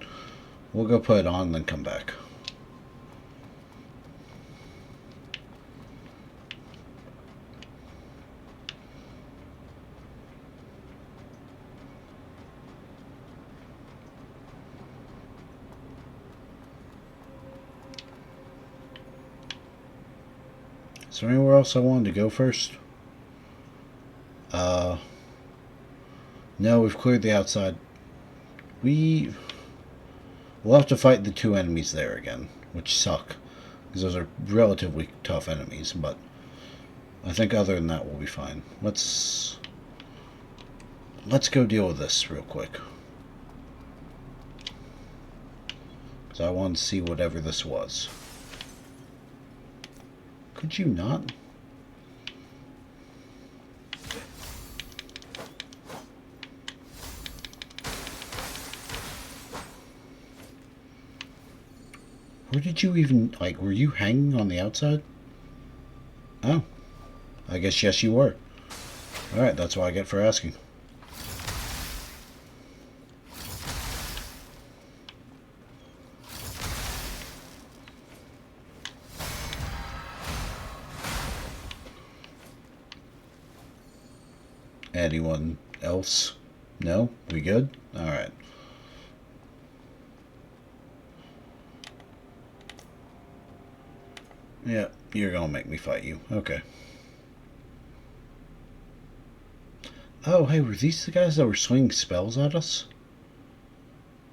We'll go put it on and then come back. Is there anywhere else I wanted to go first? No, we've cleared the outside. We'll have to fight the 2 enemies there again, which suck, because those are relatively tough enemies, but I think other than that we'll be fine. Let's go deal with this real quick. Because I want to see whatever this was. Could you not? Where did you even, like, were you hanging on the outside? Oh. I guess yes you were. Alright, that's what I get for asking. Anyone else? No? We good? Alright. Yeah, you're gonna make me fight you. Okay. Oh, hey, were these the guys that were swinging spells at us?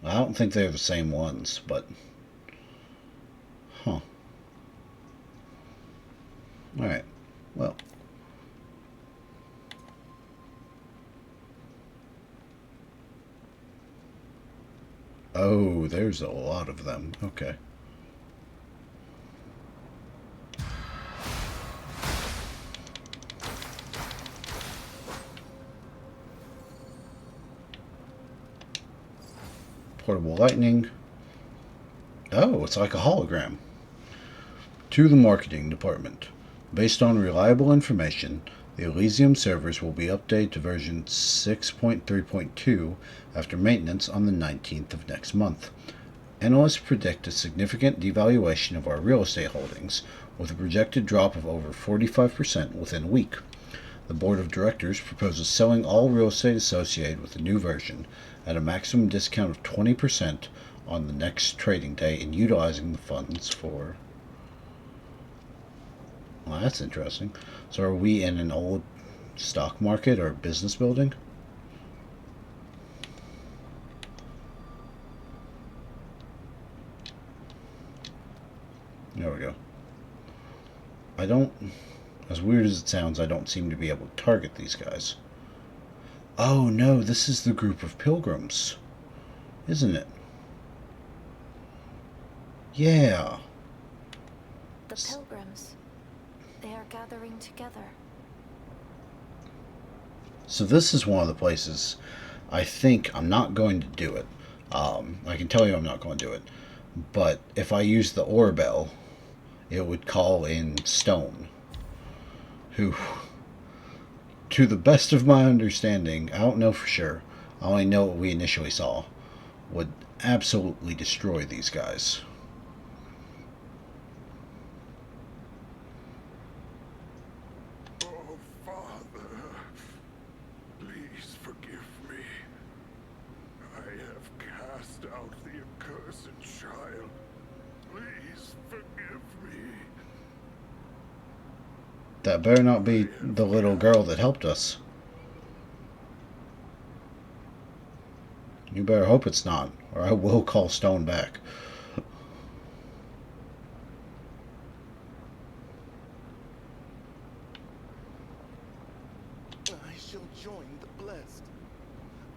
I don't think they're the same ones, but... Huh. Alright. Well. Oh, there's a lot of them. Okay. Portable lightning. Oh, it's like a hologram. To the marketing department. Based on reliable information, the Elysium servers will be updated to version 6.3.2 after maintenance on the 19th of next month. Analysts predict a significant devaluation of our real estate holdings, with a projected drop of over 45% within a week. The board of directors proposes selling all real estate associated with the new version at a maximum discount of 20% on the next trading day and utilizing the funds for... Well, that's interesting. So are we in an old stock market or business building? There we go. I don't... As weird as it sounds, I don't seem to be able to target these guys. Oh no, this is the group of pilgrims, isn't it? Yeah. The pilgrims. They are gathering together. So this is one of the places I think I'm not going to do it. I can tell you I'm not going to do it. But if I use the Orbell, it would call in Stone, who, to the best of my understanding, I don't know for sure, I only know what we initially saw, would absolutely destroy these guys. Oh, Father, please forgive me. I have cast out the accursed child. Please forgive me. That better not be the little girl that helped us. You better hope it's not, or I will call Stone back. I shall join the blessed.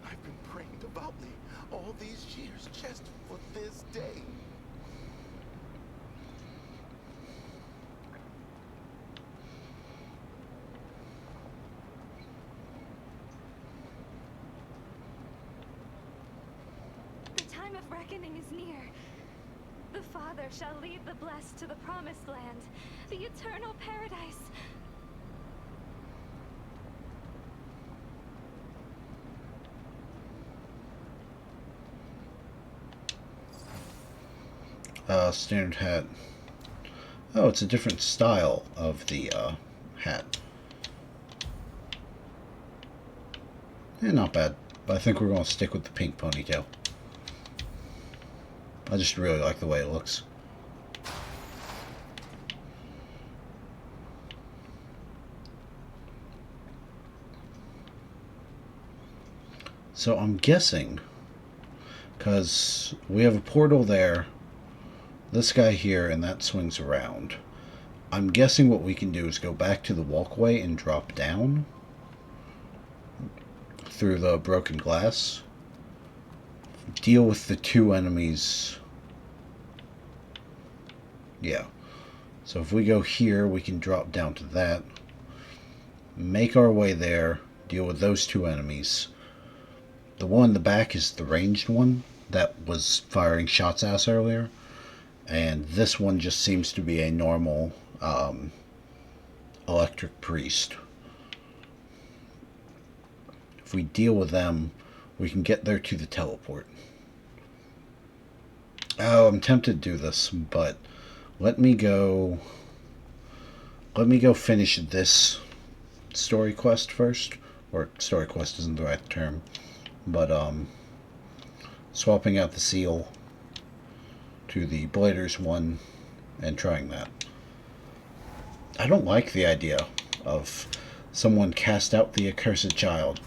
I've been praying devoutly all these years just for this day. The time of reckoning is near. The Father shall lead the blessed to the promised land, the eternal paradise. Standard hat. Oh, it's a different style of the hat. Not bad. But I think we're going to stick with the pink ponytail. I just really like the way it looks. So I'm guessing, because we have a portal there, this guy here, and that swings around. I'm guessing what we can do is go back to the walkway and drop down through the broken glass. Deal with the two enemies. Yeah. So if we go here, we can drop down to that. Make our way there. Deal with those two enemies. The one in the back is the ranged one that was firing shots at us earlier. And this one just seems to be a normal electric priest. If we deal with them, we can get there to the teleport. Oh, I'm tempted to do this, but let me go finish this story quest first. Or story quest isn't the right term. But swapping out the seal to the Bladers one and trying that. I don't like the idea of someone cast out the accursed child.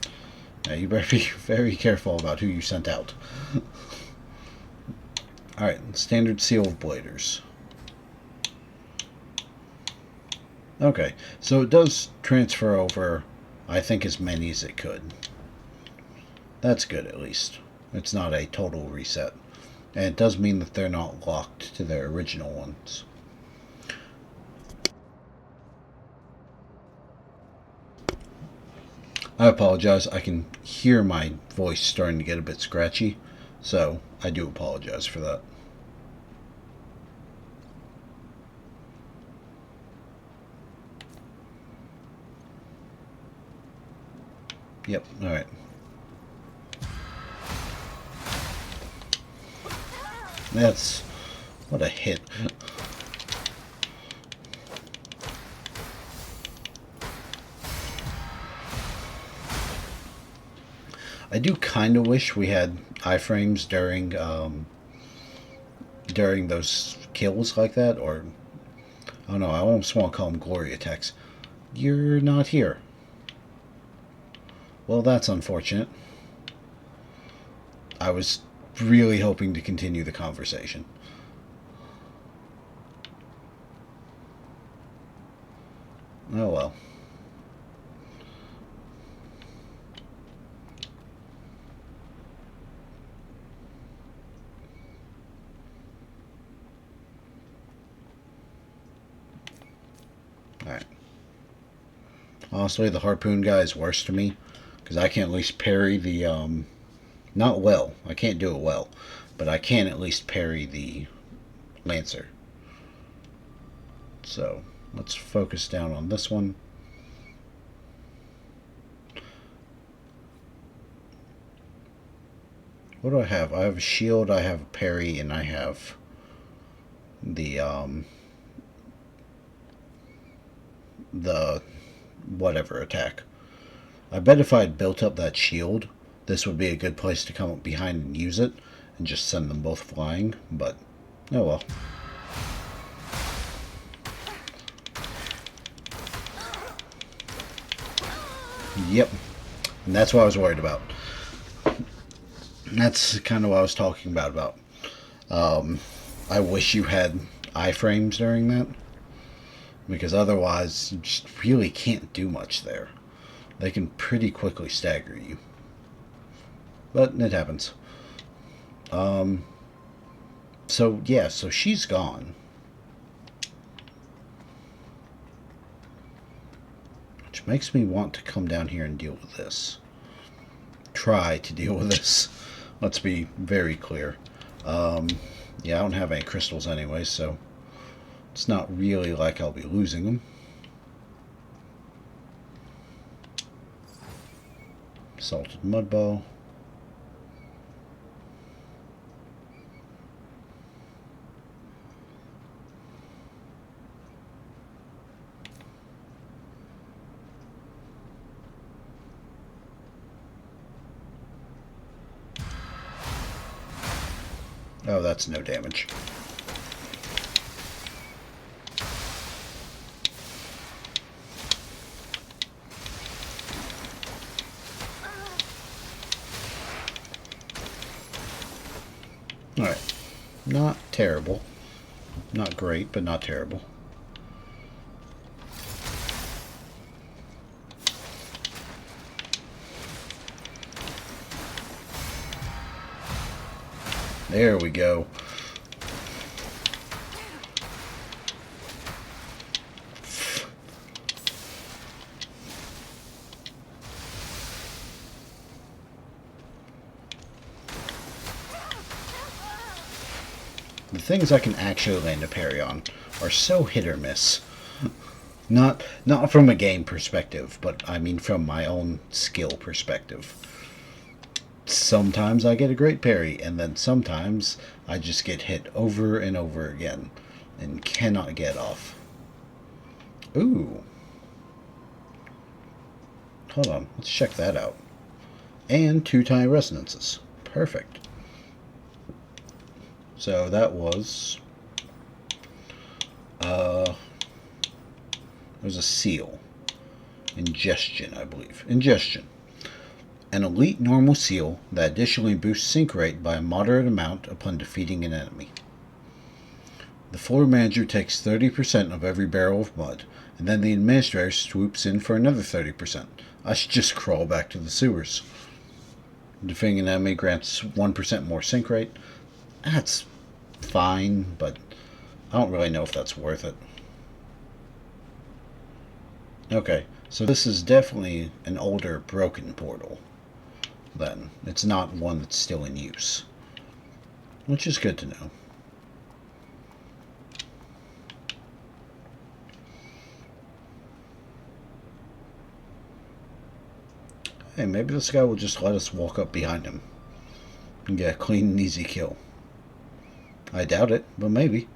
Now you better be very careful about who you sent out. Alright, standard seal of Bladers. Okay, so it does transfer over, I think, as many as it could. That's good, at least. It's not a total reset. And it does mean that they're not locked to their original ones. I apologize. I can hear my voice starting to get a bit scratchy. So, I do apologize for that. Yep, alright. That's... what a hit. I do kind of wish we had iframes during those kills like that, or... I don't know, I almost want to call them glory attacks. You're not here. Well, that's unfortunate. I was really hoping to continue the conversation. Oh well. Alright. Honestly, the harpoon guy is worse to me, because I can at least parry the, not well. I can't do it well. But I can at least parry the Lancer. So, let's focus down on this one. What do I have? I have a shield, I have a parry, and I have the whatever attack. I bet if I had built up that shield, this would be a good place to come up behind and use it, and just send them both flying, but oh well. Yep. And that's what I was worried about. That's kind of what I was talking about. I wish you had iframes during that, because otherwise you just really can't do much there. They can pretty quickly stagger you. But it happens. So yeah, so she's gone. Which makes me want to come down here and deal with this. Try to deal with this. Let's be very clear. Yeah, I don't have any crystals anyway, so it's not really like I'll be losing them. Salted mud ball. Oh, that's no damage. Alright. Not terrible. Not great, but not terrible. There we go. The things I can actually land a parry on are so hit or miss. Not from a game perspective, but I mean from my own skill perspective. Sometimes I get a great parry, and then sometimes I just get hit over and over again and cannot get off. Ooh. Hold on, let's check that out. And 2 tiny resonances. Perfect. So that was... there's a seal. Ingestion, I believe. Ingestion. An elite normal seal that additionally boosts sync rate by a moderate amount upon defeating an enemy. The floor manager takes 30% of every barrel of mud, and then the administrator swoops in for another 30%. I should just crawl back to the sewers. Defeating an enemy grants 1% more sync rate. That's fine, but I don't really know if that's worth it. Okay, so this is definitely an older, broken portal. Then it's not one that's still in use, which is good to know. Hey, maybe this guy will just let us walk up behind him and get a clean and easy kill. I doubt it, but maybe.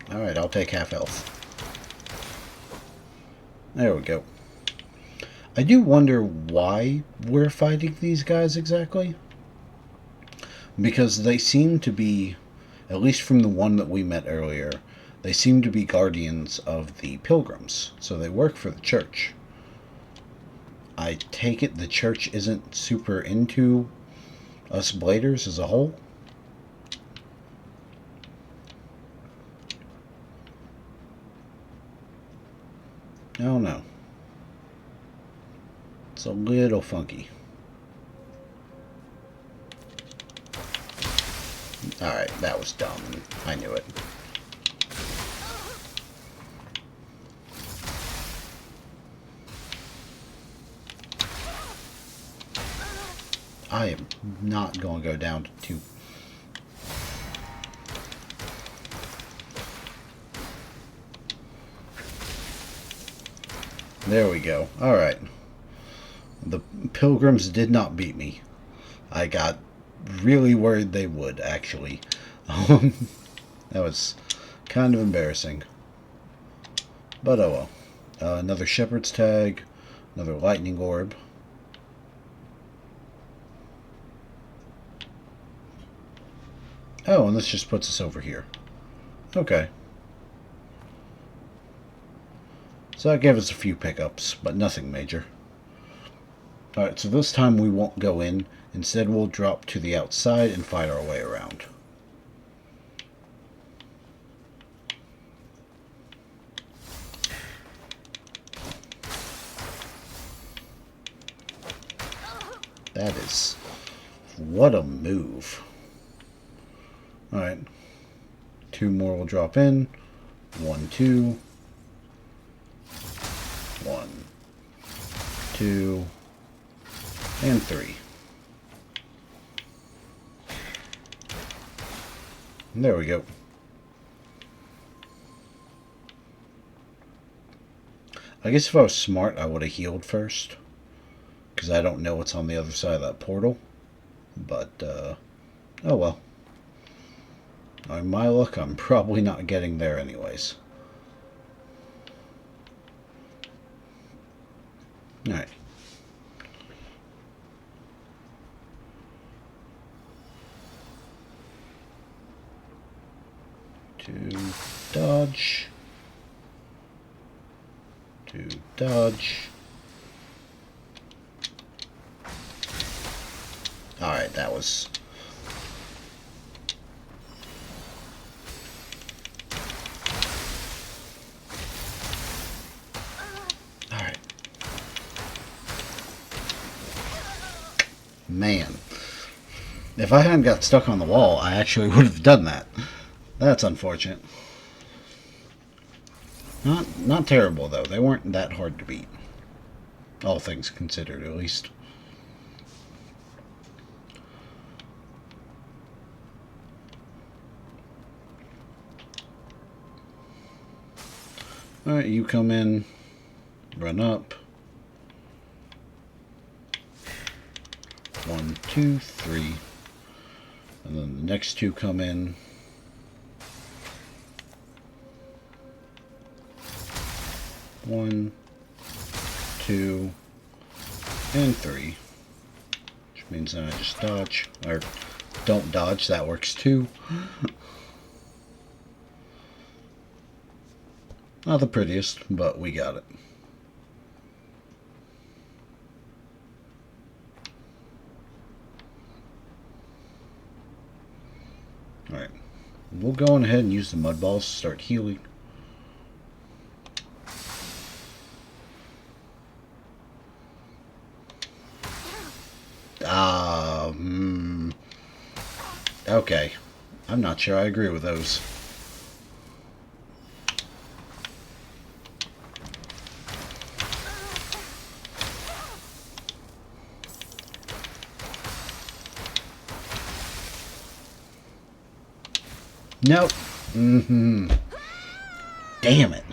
Alright, I'll take half health. There we go. I do wonder why we're fighting these guys exactly. Because they seem to be, at least from the one that we met earlier, they seem to be guardians of the pilgrims. So they work for the church. I take it the church isn't super into us bladers as a whole. I don't know. It's a little funky. Alright, that was dumb. I knew it. I am not going to go down to 2. There we go. Alright. The pilgrims did not beat me. I got really worried they would, actually. That was kind of embarrassing. But oh well. Another shepherd's tag. Another lightning orb. Oh, and this just puts us over here. Okay. So that gave us a few pickups, but nothing major. Alright, so this time we won't go in. Instead, we'll drop to the outside and fight our way around. That is... what a move. Alright. 2 more will drop in. 1, 2. 1, 2, and 3. And there we go. I guess if I was smart, I would have healed first. Because I don't know what's on the other side of that portal. But, oh well. On my luck, I'm probably not getting there anyways. Alright. To dodge. To dodge. Alright, that was... Alright. Man. If I hadn't got stuck on the wall, I actually would have done that. That's unfortunate. Not terrible, though. They weren't that hard to beat. All things considered, at least. Alright, you come in, run up. 1, 2, 3. And then the next 2 come in. 1, 2, and 3. Which means then I just dodge. Or don't dodge, that works too. Not the prettiest, but we got it. Alright. We'll go on ahead and use the mud balls to start healing. Okay. I'm not sure I agree with those. Nope. Damn it.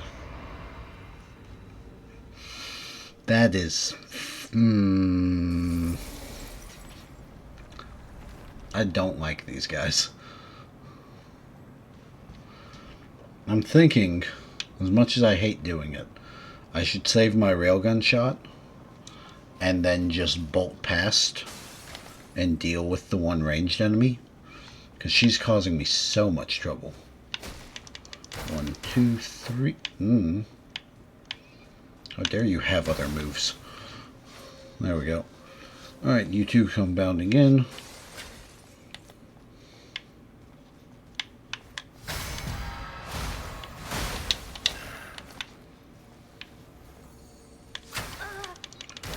That is... I don't like these guys. I'm thinking, as much as I hate doing it, I should save my railgun shot and then just bolt past and deal with the one ranged enemy. Because she's causing me so much trouble. 1, 2, 3. How dare you have other moves. There we go. Alright, you 2 come bounding in.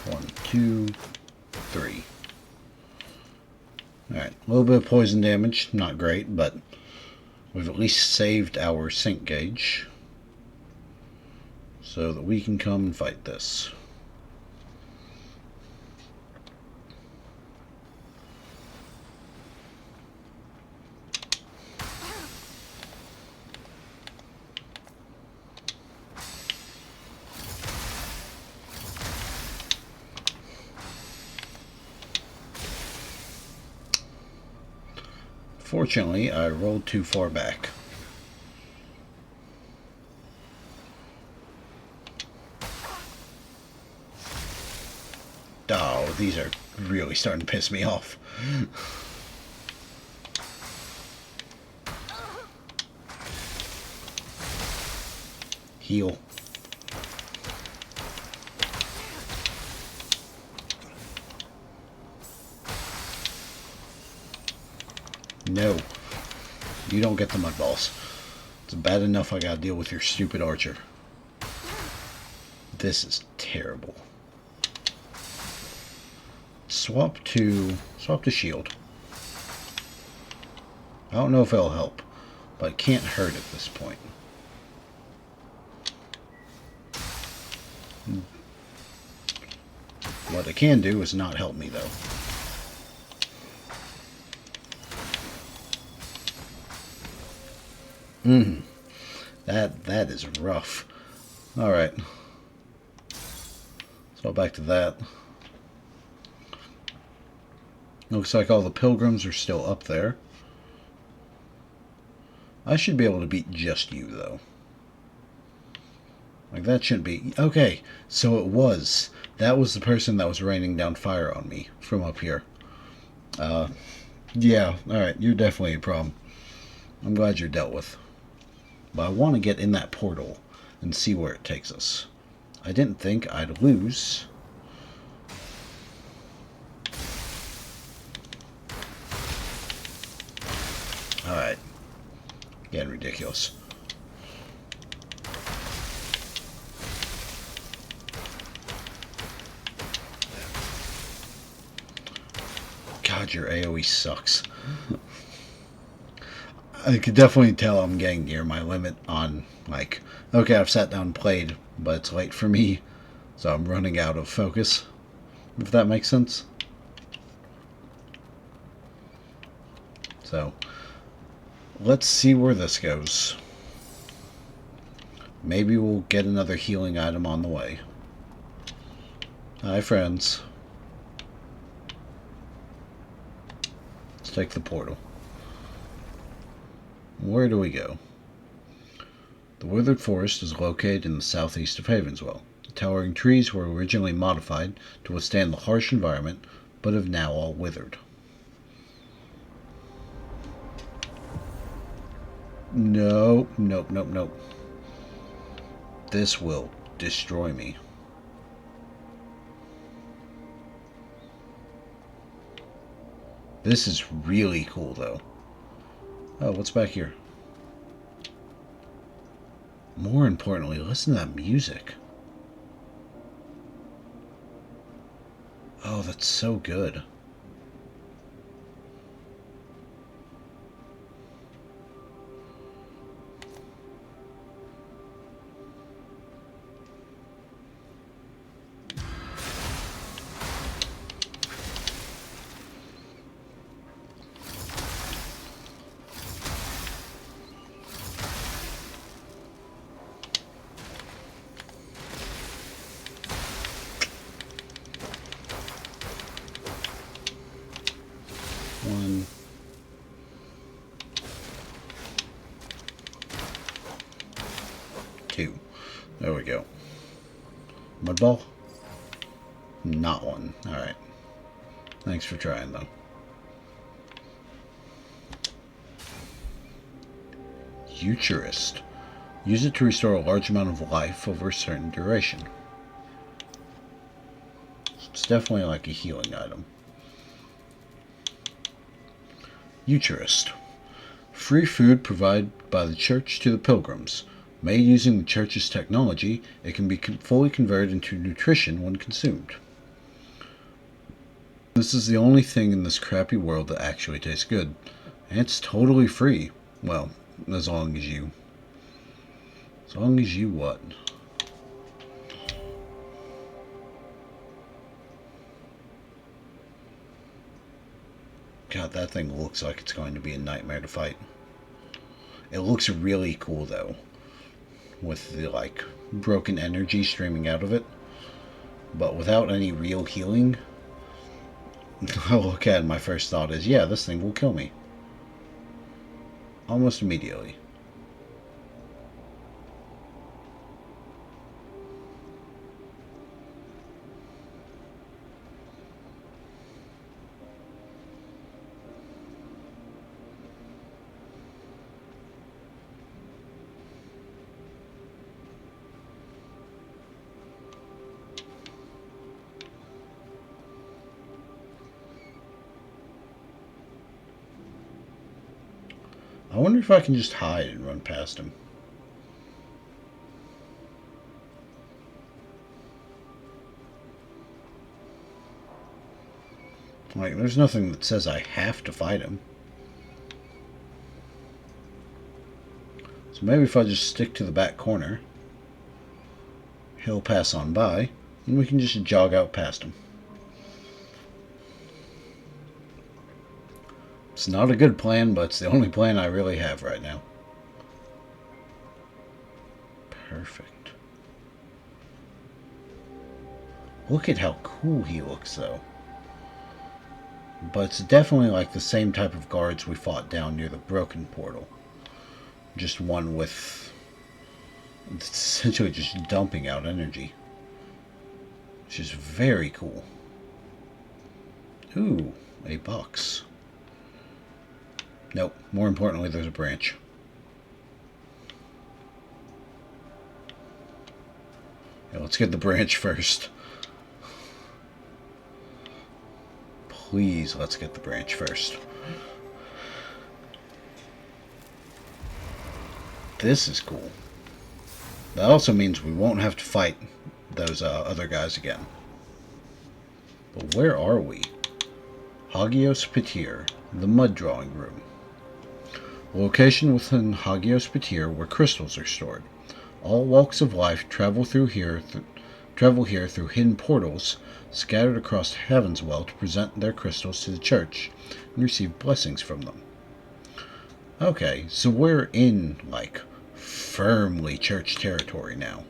One, 2, 3. Alright, a little bit of poison damage, not great, but we've at least saved our sync gauge so that we can come and fight this. Fortunately, I rolled too far back. Oh, these are really starting to piss me off. Heal. No. You don't get the mud balls. It's bad enough I gotta deal with your stupid archer. This is terrible. Swap to shield. I don't know if it'll help, but it can't hurt at this point. What it can do is not help me though. That is rough. Alright. So back to that. Looks like all the pilgrims are still up there. I should be able to beat just you, though. Like, that shouldn't be... Okay, so it was. That was the person that was raining down fire on me from up here. Yeah, alright, you're definitely a problem. I'm glad you're dealt with. But I want to get in that portal and see where it takes us. I didn't think I'd lose. Alright. Getting ridiculous. God, your AoE sucks. I could definitely tell I'm getting near my limit on, like, okay, I've sat down and played, but it's late for me, so I'm running out of focus, if that makes sense. So, let's see where this goes. Maybe we'll get another healing item on the way. Hi, friends. Let's take the portal. Where do we go? The Withered Forest is located in the southeast of Havenswell. The towering trees were originally modified to withstand the harsh environment, but have now all withered. Nope, nope, nope, nope. This will destroy me. This is really cool, though. Oh, what's back here? More importantly, listen to that music. Oh, that's so good. One. Two. There we go. Mud ball? Not one. Alright. Thanks for trying, though. Eucharist. Use it to restore a large amount of life over a certain duration. It's definitely like a healing item. Eucharist. Free food provided by the church to the pilgrims. Made using the church's technology, it can be fully converted into nutrition when consumed. This is the only thing in this crappy world that actually tastes good. And it's totally free. Well, as long as you... As long as you what? God, that thing looks like it's going to be a nightmare to fight. It looks really cool, though. With the, like, broken energy streaming out of it. But without any real healing, I look at it and my first thought is, yeah, this thing will kill me. Almost immediately. I wonder if I can just hide and run past him. Like, there's nothing that says I have to fight him. So maybe if I just stick to the back corner, he'll pass on by, and we can just jog out past him. It's not a good plan, but it's the only plan I really have right now. Perfect. Look at how cool he looks, though. But it's definitely like the same type of guards we fought down near the broken portal. Just one with... it's essentially just dumping out energy. Which is very cool. Ooh, a box. Nope. More importantly, there's a branch. Yeah, let's get the branch first. Please, let's get the branch first. This is cool. That also means we won't have to fight those other guys again. But where are we? Hagios Petir, the mud drawing room. A location within Hagios Petir where crystals are stored. All walks of life travel here through hidden portals scattered across Heaven's Well to present their crystals to the church and receive blessings from them. Okay, so we're in, like, firmly church territory now.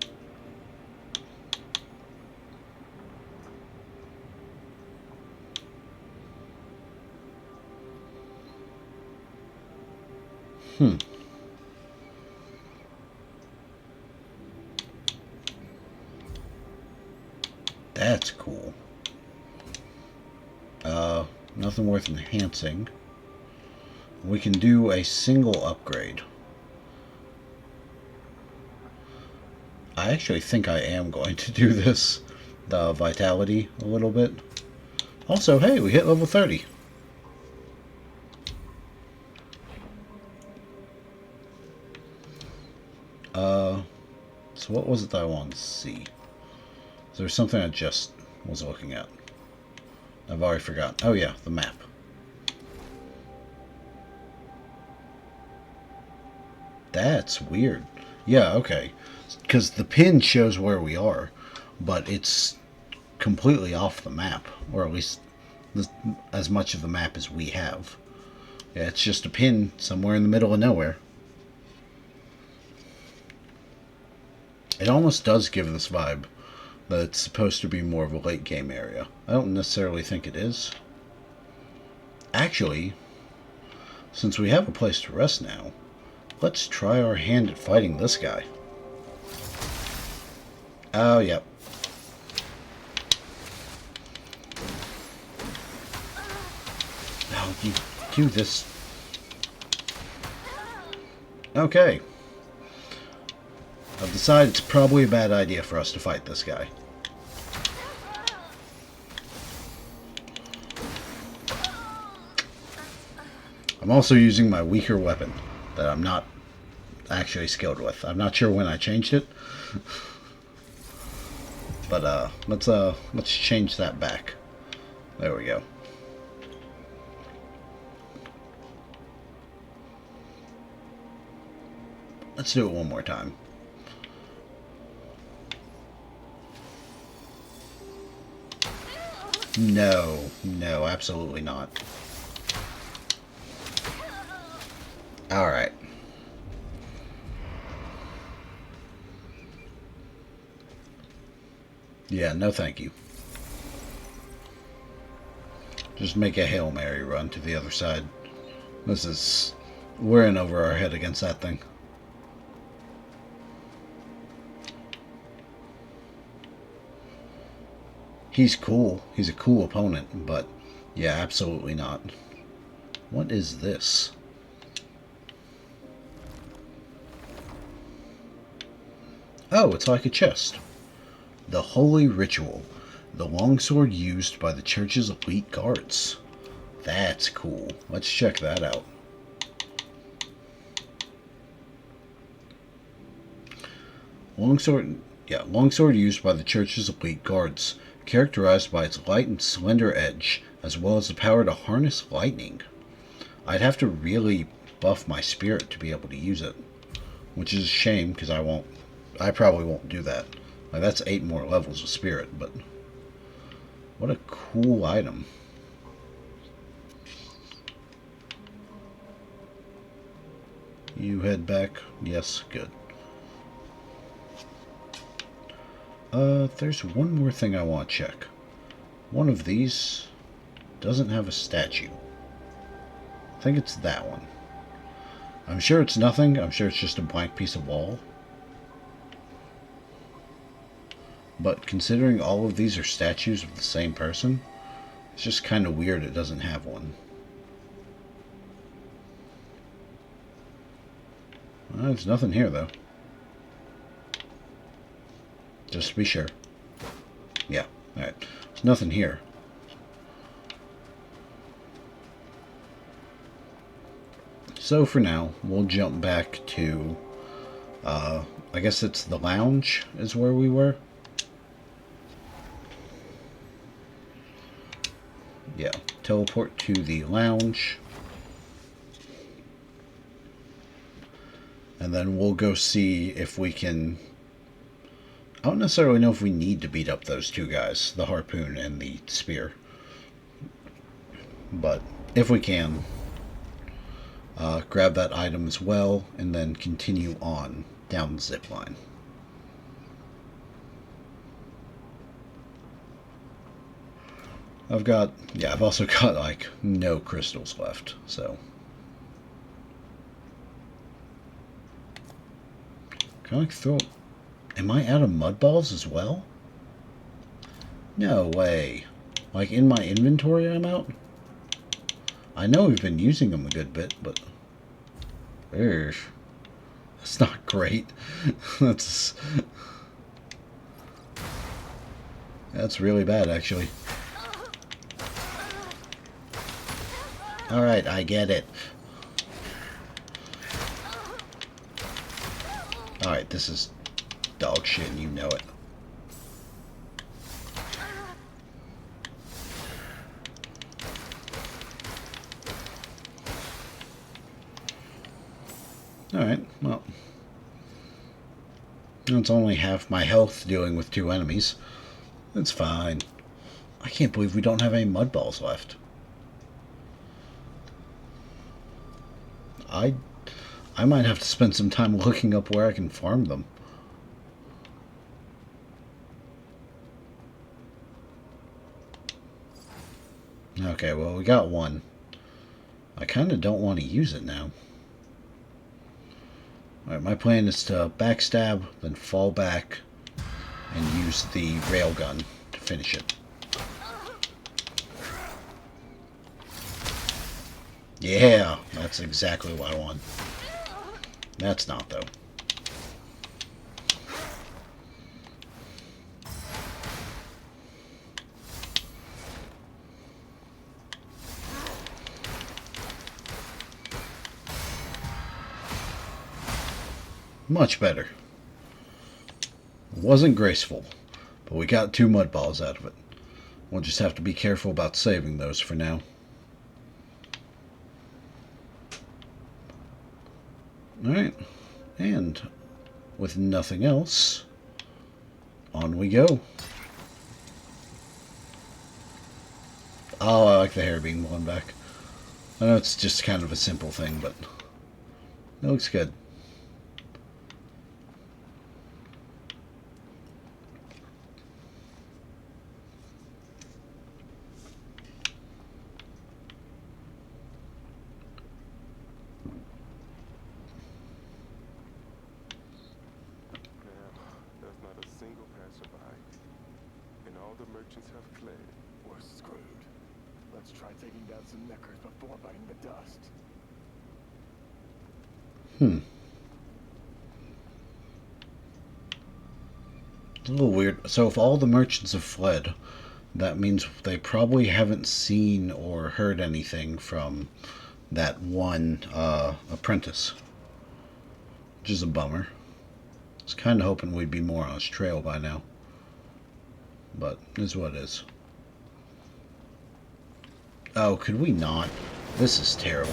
That's cool. Nothing worth enhancing. We can do a single upgrade. I actually think I am going to do this. The vitality a little bit. Also, hey, we hit level 30. So what was it that I wanted to see? Is there something I just was looking at? I've already forgotten. Oh yeah, the map. That's weird. Yeah, okay. Because the pin shows where we are, but it's completely off the map. Or at least as much of the map as we have. Yeah, it's just a pin somewhere in the middle of nowhere. It almost does give this vibe that it's supposed to be more of a late game area. I don't necessarily think it is. Actually, since we have a place to rest now, let's try our hand at fighting this guy. Oh, yep. Oh, you do this. Okay. I've decided it's probably a bad idea for us to fight this guy. I'm also using my weaker weapon that I'm not actually skilled with. I'm not sure when I changed it. But let's change that back. There we go. Let's do it one more time. No, no, absolutely not. Alright. Yeah, no thank you. Just make a Hail Mary run to the other side. We're in over our head against that thing. He's cool. He's a cool opponent, but yeah, absolutely not. What is this? Oh, it's like a chest. The Holy Ritual. The longsword used by the church's elite guards. That's cool. Let's check that out. Longsword, yeah, longsword used by the church's elite guards, characterized by its light and slender edge, as well as the power to harness lightning. I'd have to really buff my spirit to be able to use it, which is a shame because I probably won't do that. Like, that's 8 more levels of spirit, but what a cool item. You head back? Yes, good. There's one more thing I want to check. One of these doesn't have a statue. I think it's that one. I'm sure it's nothing. I'm sure it's just a blank piece of wall. But considering all of these are statues of the same person, it's just kind of weird it doesn't have one. Well, there's nothing here, though. Just to be sure. Yeah, alright. There's nothing here. So for now, we'll jump back to, I guess it's the lounge is where we were. Yeah, teleport to the lounge. And then we'll go see if we can... I don't necessarily know if we need to beat up those two guys, the harpoon and the spear. But if we can, grab that item as well, and then continue on down the zip line. I've also got like no crystals left, so. Can I throw... Am I out of mud balls as well? No way. Like in my inventory I'm out? I know we've been using them a good bit, but... Ugh. That's not great. That's really bad, actually. Alright, I get it. Alright, this is dog shit and you know it. Alright, well. That's only half my health dealing with 2 enemies. That's fine. I can't believe we don't have any mud balls left. I might have to spend some time looking up where I can farm them. Okay, well, we got one. I kind of don't want to use it now. Alright, my plan is to backstab, then fall back, and use the railgun to finish it. Yeah, that's exactly what I want. That's not, though. Much better. It wasn't graceful, but we got 2 mud balls out of it. We'll just have to be careful about saving those for now. Alright, and with nothing else, on we go. Oh, I like the hair being blown back. I know it's just kind of a simple thing, but it looks good. It's a little weird. So if all the merchants have fled, that means they probably haven't seen or heard anything from that one apprentice, which is a bummer. was kind of hoping we'd be more on his trail by now. But it is what it is. Oh, could we not? This is terrible.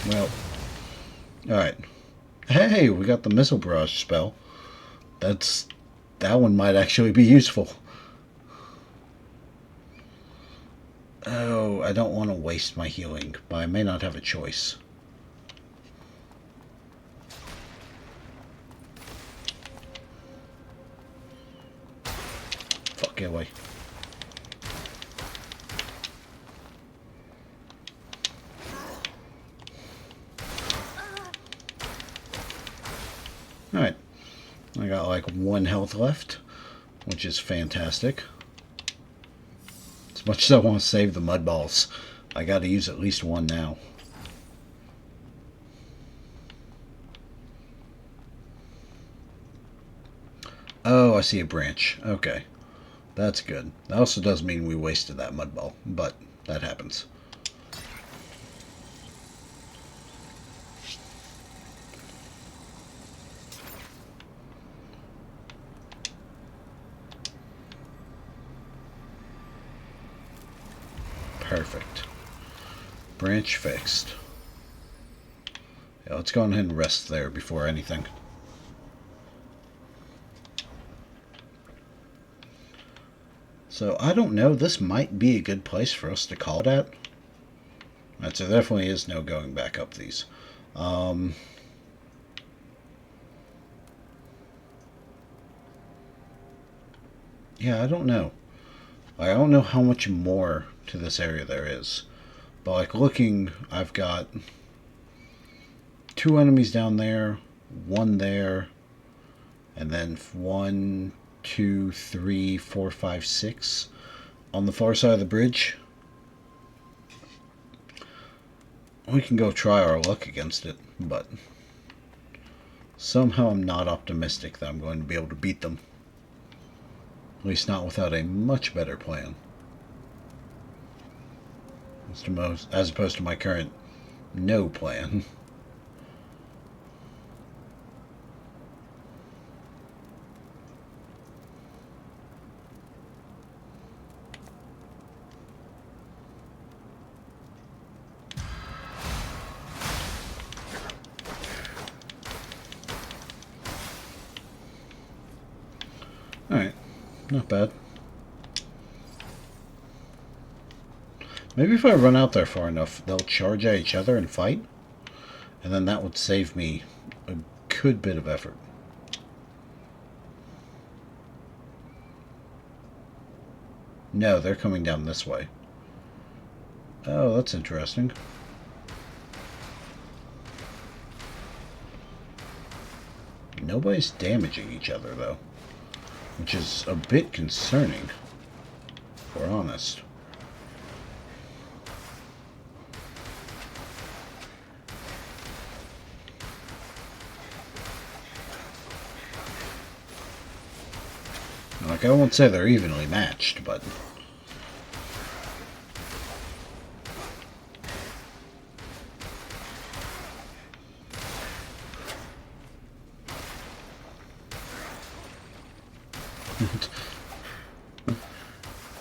Well, alright. Hey, we got the missile barrage spell. That one might actually be useful. Oh, I don't want to waste my healing, but I may not have a choice. Fuck, get away. Alright. I got like 1 health left, which is fantastic. As much as I want to save the mud balls, I got to use at least 1 now. Oh, I see a branch. Okay. That's good. That also does mean we wasted that mud ball, but that happens. Perfect. Branch fixed. Yeah, let's go ahead and rest there before anything. So, I don't know. This might be a good place for us to call it at. Right, so there definitely is no going back up these. Yeah, I don't know. I don't know how much more to this area there is. But like looking, I've got 2 enemies down there, 1 there, and then 1, 2, 3, 4, 5, 6 on the far side of the bridge. We can go try our luck against it, but somehow I'm not optimistic that I'm going to be able to beat them. At least not without a much better plan. As opposed to my current no plan. Alright, not bad. Maybe if I run out there far enough, they'll charge at each other and fight. And then that would save me a good bit of effort. No, they're coming down this way. Oh, that's interesting. Nobody's damaging each other, though. Which is a bit concerning, if we're honest. Like, I won't say they're evenly matched, but...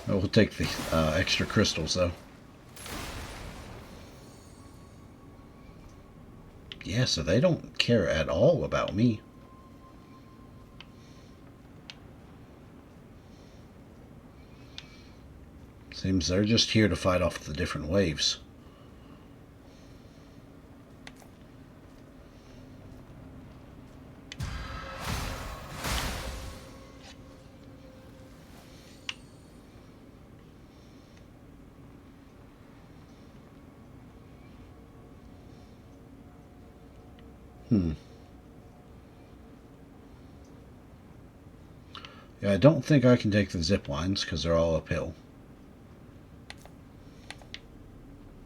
We'll take the extra crystals, though. Yeah, so they don't care at all about me. Seems they're just here to fight off the different waves. Yeah, I don't think I can take the zip lines because they're all uphill.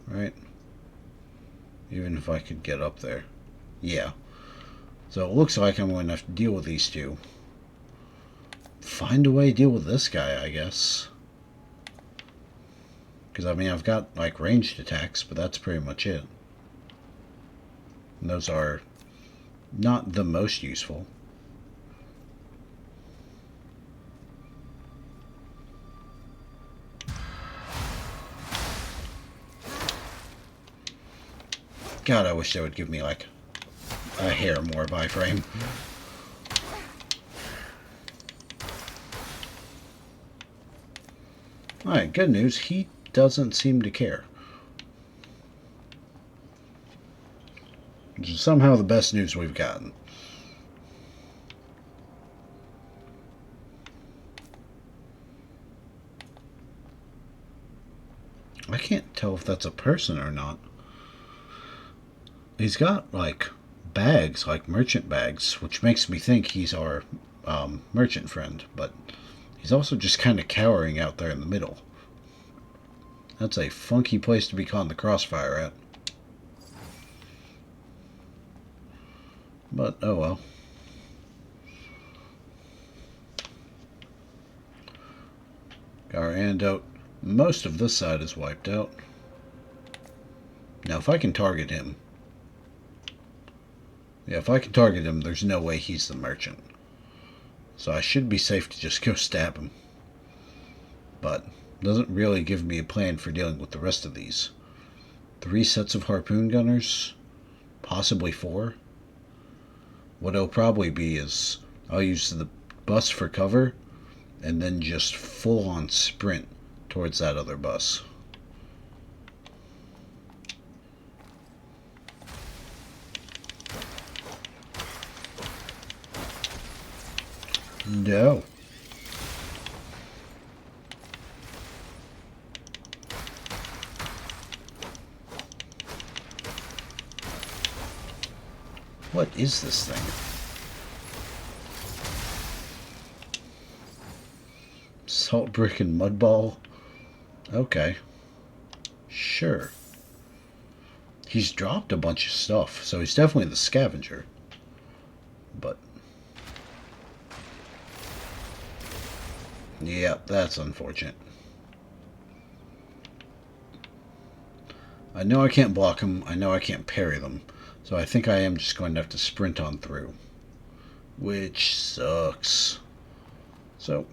Right? Even if I could get up there. Yeah. So it looks like I'm going to have to deal with these two. Find a way to deal with this guy, I guess. Because, I mean, I've got, like, ranged attacks, but that's pretty much it. And those are not the most useful. God, I wish they would give me, like, a hair more by frame. Alright, good news. He doesn't seem to care. Which is somehow the best news we've gotten. I can't tell if that's a person or not. He's got, like, bags, like merchant bags, which makes me think he's our merchant friend, but he's also just kind of cowering out there in the middle. That's a funky place to be caught in the crossfire at. But, oh well. Got our antidote. Most of this side is wiped out. Now, if I can target him... Yeah, if I can target him, there's no way he's the merchant. So I should be safe to just go stab him. But doesn't really give me a plan for dealing with the rest of these. 3 sets of harpoon gunners? Possibly 4? What it'll probably be is I'll use the bus for cover and then just full-on sprint towards that other bus. No. What is this thing? Salt brick and mud ball? Okay. Sure. He's dropped a bunch of stuff, so he's definitely the scavenger. But... yeah, that's unfortunate. I know I can't block them. I know I can't parry them. So I think I am just going to have to sprint on through. Which sucks. So...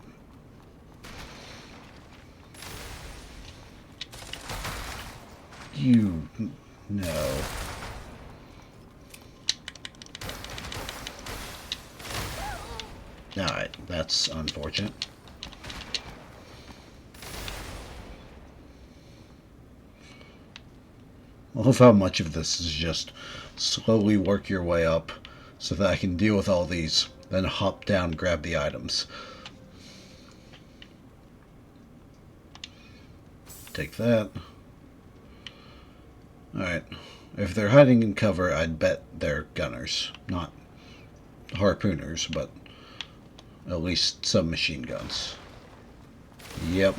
you... no. Alright, that's unfortunate. I love how much of this is just slowly work your way up so that I can deal with all these, then hop down, grab the items. Take that. Alright. If they're hiding in cover, I'd bet they're gunners. Not harpooners, but at least submachine guns. Yep.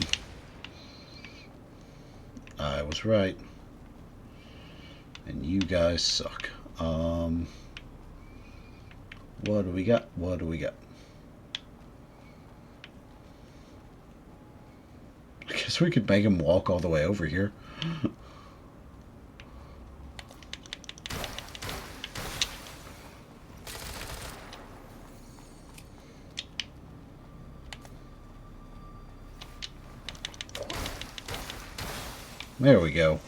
I was right. And you guys suck. What do we got? What do we got? I guess we could make him walk all the way over here. There we go.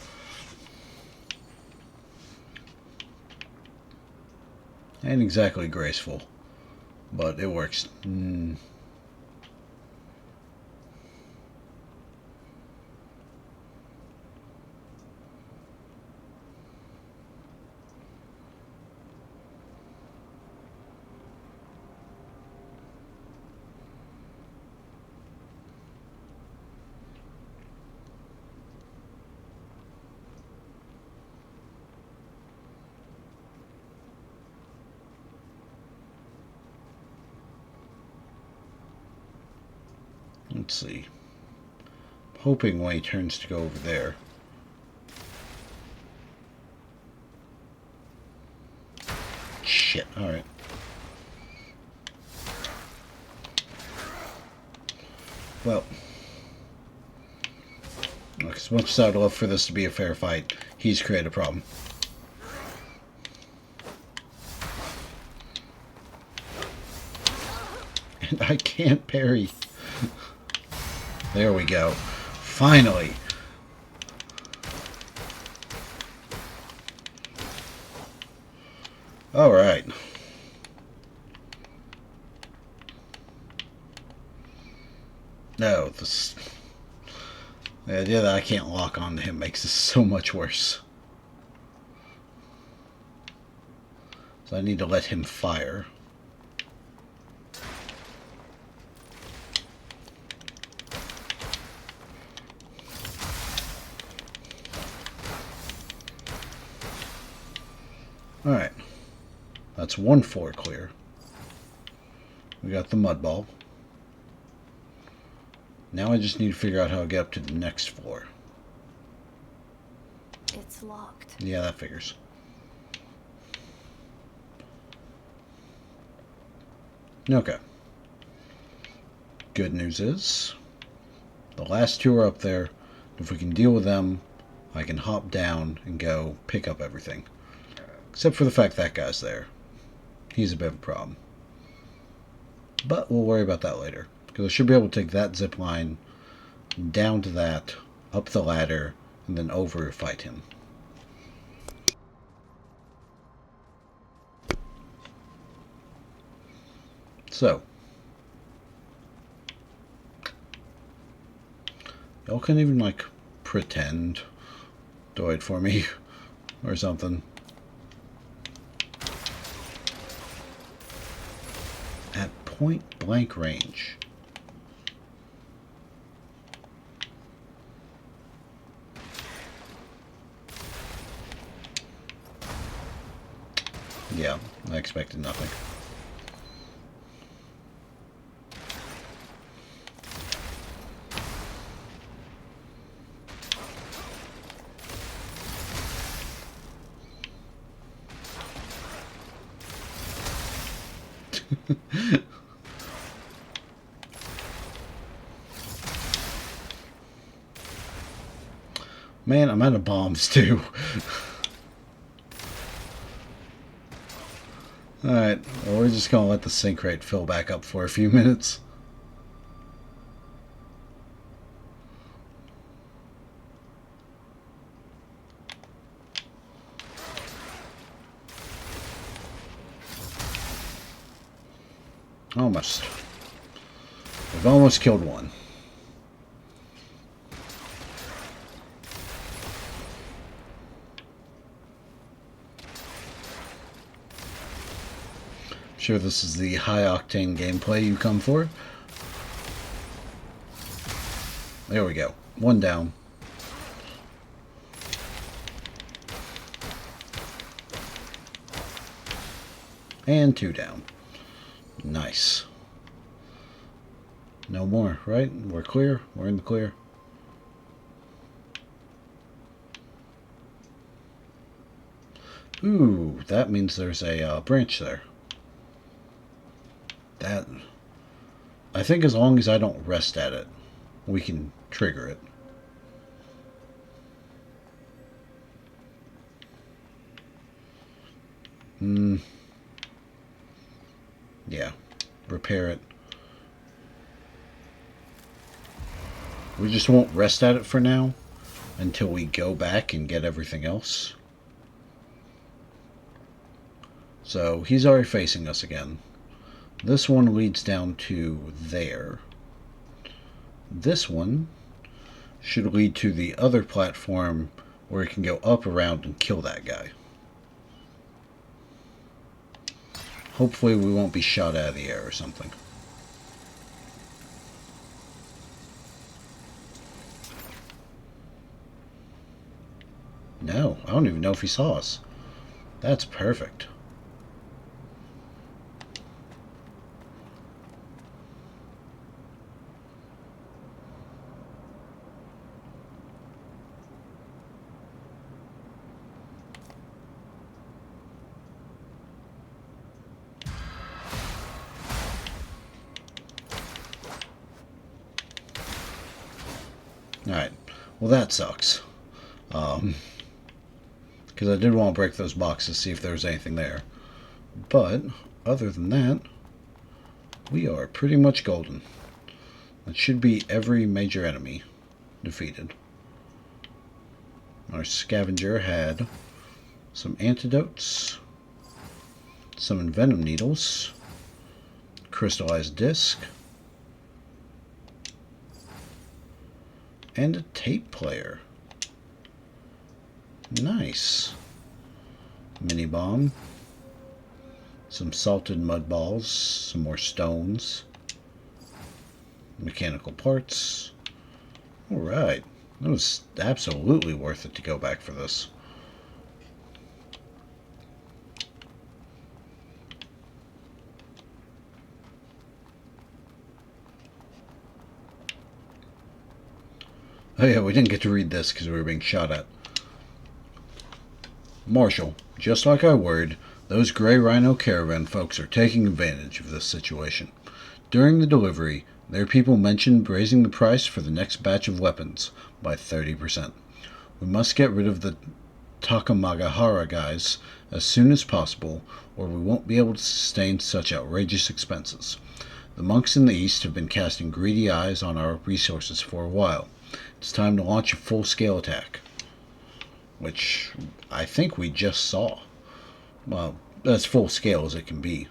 Ain't exactly graceful, but it works. Let's see. Hoping when he turns to go over there. shit. Alright. Well, as much as I'd love for this to be a fair fight, he's created a problem. And I can't parry. There we go. Finally. Alright. No, the idea that I can't lock onto him makes this so much worse. So I need to let him fire. Alright. That's one floor clear. We got the mud ball. Now I just need to figure out how to get up to the next floor. It's locked. Yeah, that figures. Okay. Good news is, the last two are up there. If we can deal with them, I can hop down and go pick up everything. Except for the fact that guy's there. He's a bit of a problem. But we'll worry about that later. Because I should be able to take that zip line down to that, up the ladder, and then over to fight him. So, y'all can even, like, pretend to wait for me or something. At point blank range. Yeah, I expected nothing. Man, I'm out of bombs too. Alright, well, we're just gonna let the sink rate fill back up for a few minutes. Almost. We've almost killed one. Sure, this is the high-octane gameplay you come for. There we go. One down. And two down. Nice. No more, right? We're clear. We're in the clear. Ooh, that means there's a branch there. That, I think as long as I don't rest at it, we can trigger it. Yeah, repair it. We just won't rest at it for now until we go back and get everything else. So he's already facing us again. This one leads down to there. This one should lead to the other platform where it can go up around and kill that guy. Hopefully we won't be shot out of the air or something. No, I don't even know if he saw us. That's perfect. Alright. Well, that sucks. Because I did want to break those boxes, see if there was anything there. But, other than that, we are pretty much golden. That should be every major enemy defeated. Our scavenger had some antidotes, some envenom needles, crystallized disc, and a tape player. Nice. Mini bomb, some salted mud balls, some more stones, mechanical parts. Alright. It was absolutely worth it to go back for this. Oh yeah, we didn't get to read this because we were being shot at. Marshal, just like I worried, those Grey Rhino Caravan folks are taking advantage of this situation. During the delivery, their people mentioned raising the price for the next batch of weapons by 30%. We must get rid of the Takamagahara guys as soon as possible, or we won't be able to sustain such outrageous expenses. The monks in the east have been casting greedy eyes on our resources for a while. It's time to launch a full-scale attack. Which I think we just saw. Well, as full-scale as it can be.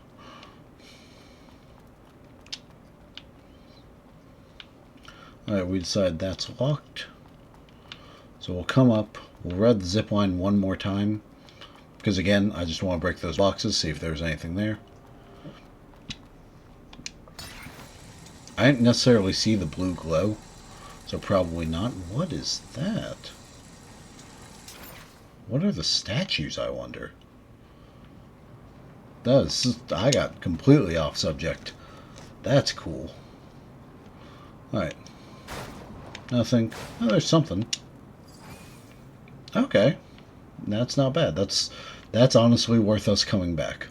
Alright, we decide that's locked. So we'll come up, we'll read the zip line one more time. Because again, I just want to break those boxes, see if there's anything there. I didn't necessarily see the blue glow, so probably not. What is that? What are the statues, I wonder? I got completely off subject. That's cool. Alright. Nothing. Oh, there's something. Okay. That's not bad. That's honestly worth us coming back.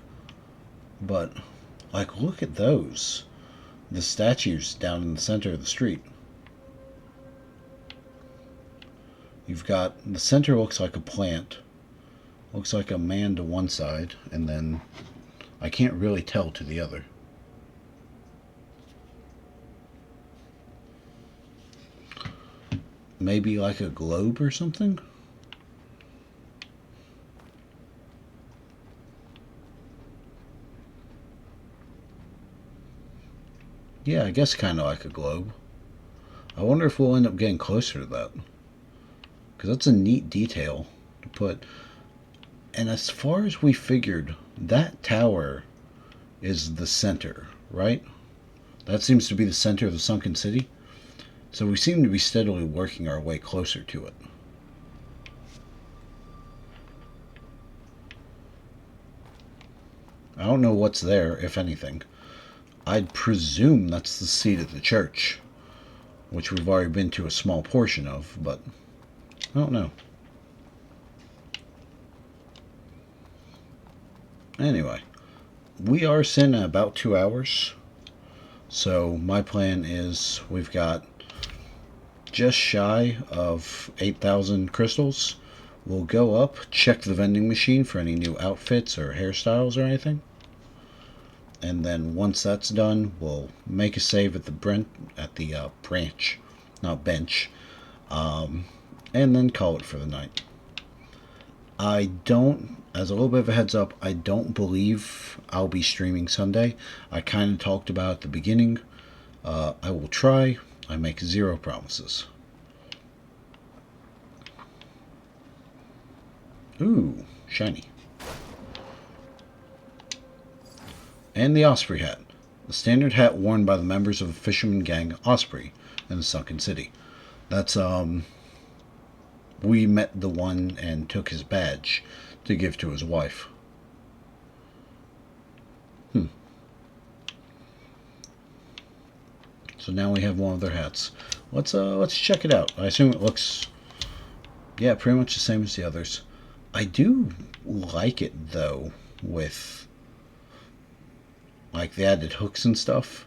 But, like, look at those. The statues down in the center of the street. You've got, the center looks like a plant. Looks like a man to one side, and then I can't really tell to the other. Maybe like a globe or something? Yeah, I guess kind of like a globe. I wonder if we'll end up getting closer to that. Because that's a neat detail to put. And as far as we figured, that tower is the center, right? That seems to be the center of the sunken city. So we seem to be steadily working our way closer to it. I don't know what's there, if anything. I'd presume that's the seat of the church, which we've already been to a small portion of, but I don't know. Anyway, we are sitting at about 2 hours. So my plan is we've got just shy of 8,000 crystals. We'll go up, check the vending machine for any new outfits or hairstyles or anything. And then once that's done, we'll make a save at the branch, not bench, and then call it for the night. I don't, as a little bit of a heads up, I don't believe I'll be streaming Sunday. I kind of talked about at the beginning. I will try. I make zero promises. Ooh, shiny. And the Osprey hat. The standard hat worn by the members of the fisherman gang Osprey in the sunken city. That's, we met the one and took his badge to give to his wife. So now we have one of their hats. Let's check it out. I assume it looks, yeah, pretty much the same as the others. I do like it though, with like the added hooks and stuff,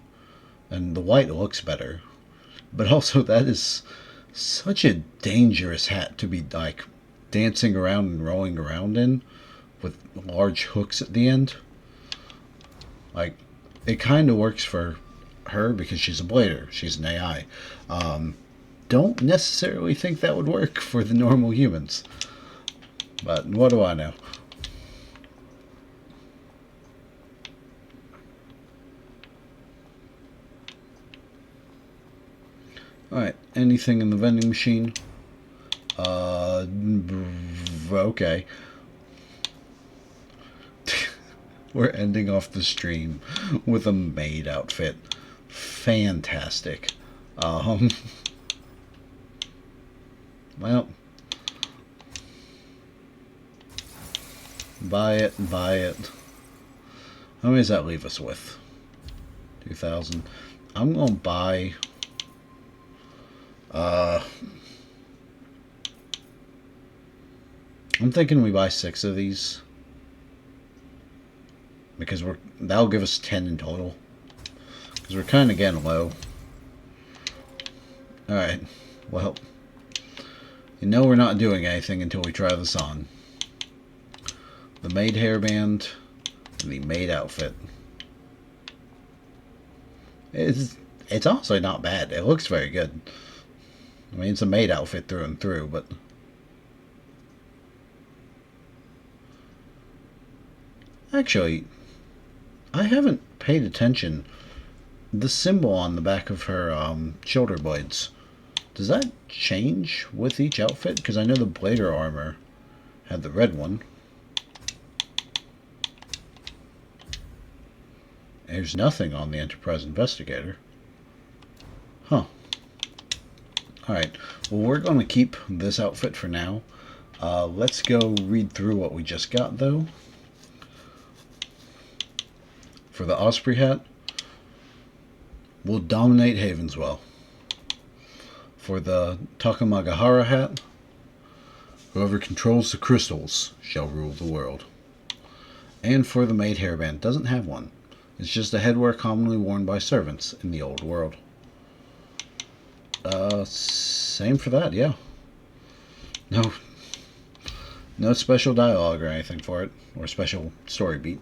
and the white looks better. But also that is Such a dangerous hat to be like dancing around and rolling around in with large hooks at the end. Like, it kind of works for her because she's a blader, she's an AI. Don't necessarily think that would work for the normal humans. But what do I know? Alright, anything in the vending machine? Okay. We're ending off the stream with a maid outfit. Fantastic. Well, buy it, buy it. How many does that leave us with? 2,000. I'm gonna buy. I'm thinking we buy 6 of these because that'll give us 10 in total. Because we're kind of getting low. All right. Well, you know we're not doing anything until we try this on. The maid hairband and the maid outfit. It's honestly not bad. It looks very good. I mean, it's a maid outfit through and through, but actually, I haven't paid attention. The symbol on the back of her shoulder blades, does that change with each outfit? Because I know the blader armor had the red one. There's nothing on the Enterprise Investigator. Huh. Alright, well, we're going to keep this outfit for now. Let's go read through what we just got, though. For the Osprey hat, we'll dominate Havenswell. For the Takamagahara hat, whoever controls the crystals shall rule the world. And for the maid hairband, doesn't have one. It's just a headwear commonly worn by servants in the old world. Same for that, yeah. No special dialogue or anything for it, or special story beat.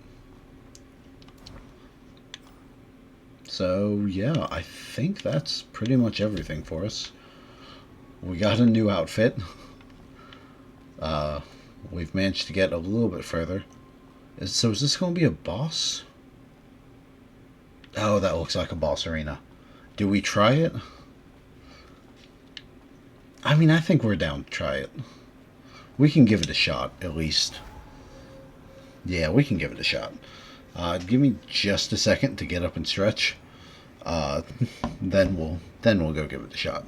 So, yeah, I think that's pretty much everything for us. We got a new outfit. We've managed to get a little bit further. So is this going to be a boss? Oh, that looks like a boss arena. Do we try it? I mean, I think we're down to try it. We can give it a shot, at least. Yeah, we can give it a shot. Give me just a second to get up and stretch. Then we'll go give it a shot.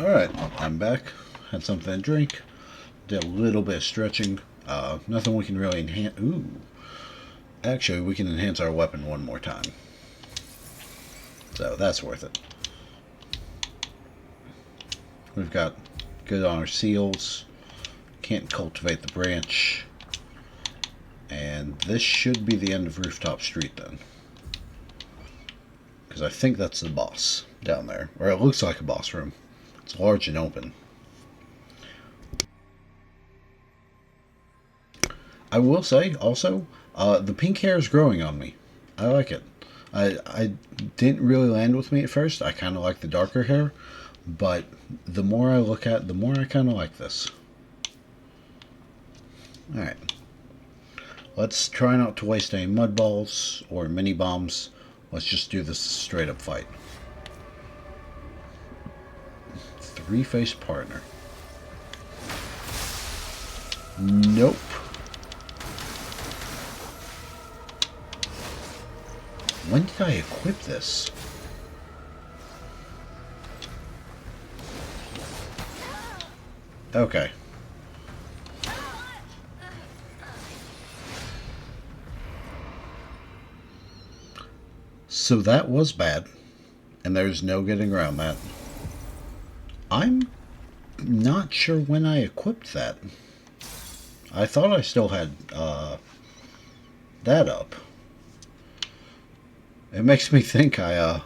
Alright, I'm back. Had something to drink. Did a little bit of stretching. Nothing we can really enhance. Ooh. Actually, we can enhance our weapon one more time. So that's worth it. We've got good on our seals. Can't cultivate the branch. And this should be the end of Rooftop Street then. Because I think that's the boss down there. Or it looks like a boss room. It's large and open. I will say, also, the pink hair is growing on me. I like it. I didn't really land with me at first. I kind of like the darker hair. But the more I look at it, the more I kind of like this. Alright. let's try not to waste any mud balls or mini bombs. Let's just do this straight up fight. Three-faced partner. Nope. When did I equip this? Okay. So that was bad, and there's no getting around that. I'm not sure when I equipped that. I thought I still had that up. It makes me think I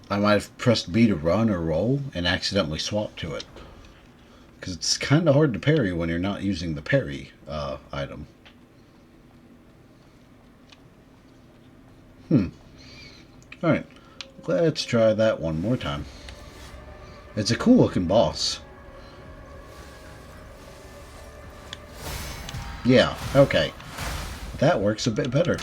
might have pressed B to run or roll and accidentally swapped to it. Because it's kind of hard to parry when you're not using the parry item. Alright, let's try that one more time. It's a cool looking boss. Yeah, okay. That works a bit better.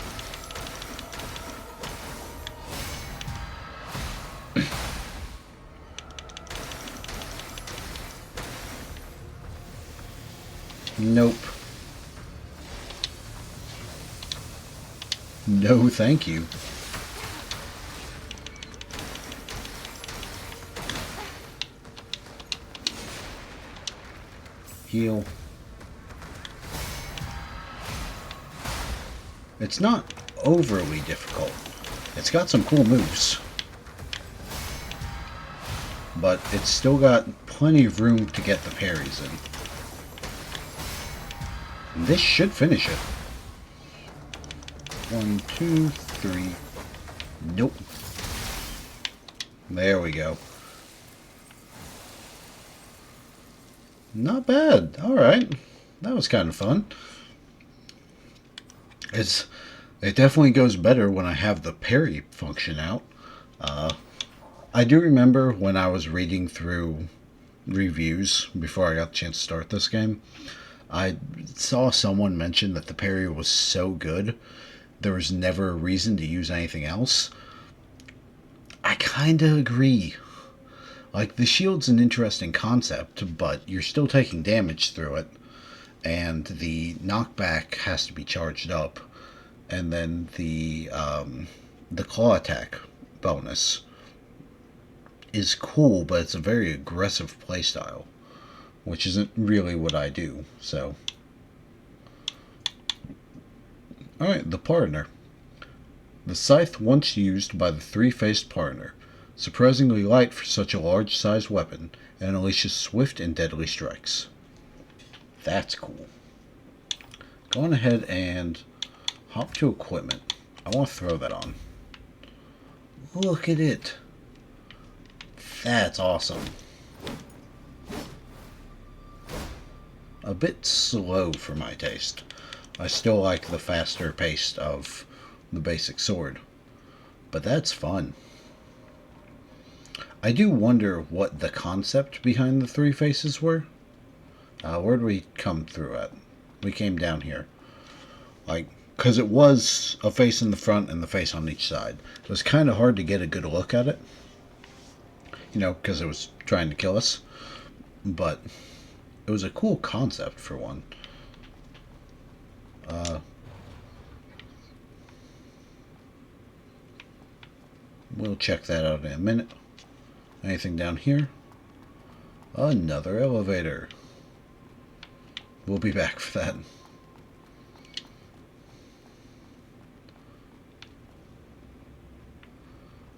Nope. No, thank you. Heal. It's not overly difficult. It's got some cool moves. But it's still got plenty of room to get the parries in. And this should finish it. 1, 2, 3. Nope. There we go. Not bad. Alright. That was kind of fun. It definitely goes better when I have the parry function out. I do remember when I was reading through reviews before I got the chance to start this game, I saw someone mention that the parry was so good there was never a reason to use anything else. I kind of agree. Like, the shield's an interesting concept, but you're still taking damage through it, and the knockback has to be charged up, and then the claw attack bonus is cool, but it's a very aggressive playstyle, which isn't really what I do, so. Alright, the partner. The scythe once used by the three-faced partner. Surprisingly light for such a large-sized weapon, and unleashes swift and deadly strikes. That's cool. Going ahead and hop to equipment. I want to throw that on. Look at it. That's awesome. A bit slow for my taste. I still like the faster pace of the basic sword. But that's fun. I do wonder what the concept behind the three faces were. Where did we come through at? We came down here. Like, because it was a face in the front and the face on each side. It was kind of hard to get a good look at it. You know, because it was trying to kill us. But it was a cool concept for one. We'll check that out in a minute. Anything down here? Another elevator. We'll be back for that.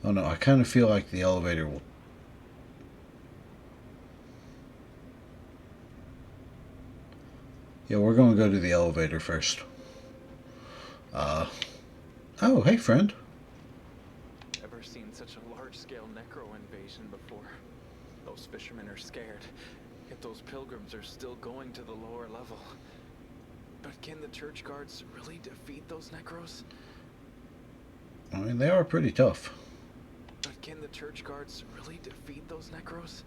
Oh no, I kind of feel like the elevator will... Yeah, we're going to go to the elevator first. Oh, hey friend. Ever seen such a large-scale necro invasion before? Those fishermen are scared, yet those pilgrims are still going to the lower level. But can the church guards really defeat those necros? I mean, they are pretty tough. But can the church guards really defeat those necros?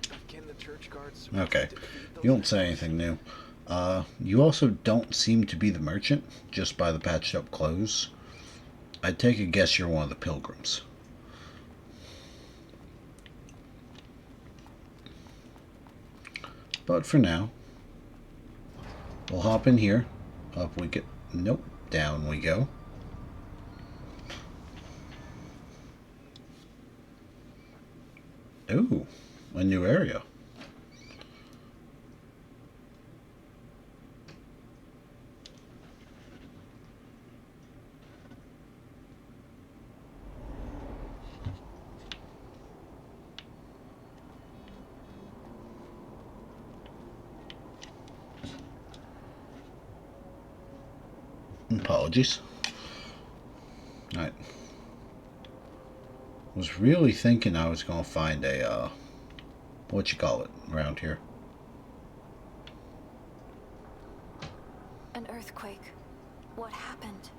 But can the church guards really Okay, defeat those you don't say necros? anything new. You also don't seem to be the merchant, just by the patched up clothes. I'd take a guess you're one of the pilgrims. But for now, we'll hop in here. Up we get. Nope. Down we go. Ooh, a new area. Apologies. Alright. Was really thinking I was gonna find a, what you call it, around here. An earthquake. What happened?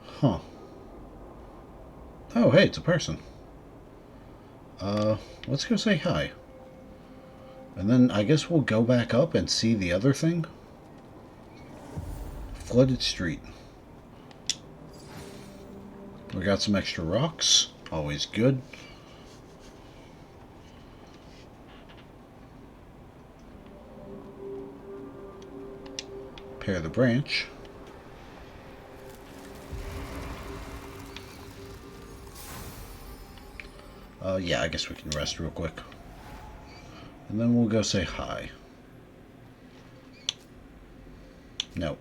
Huh. Oh, hey, it's a person. Let's go say hi. And then I guess we'll go back up and see the other thing. Flooded street. We got some extra rocks. Always good. Repair the branch. Yeah, I guess we can rest real quick. And then we'll go say hi. Nope.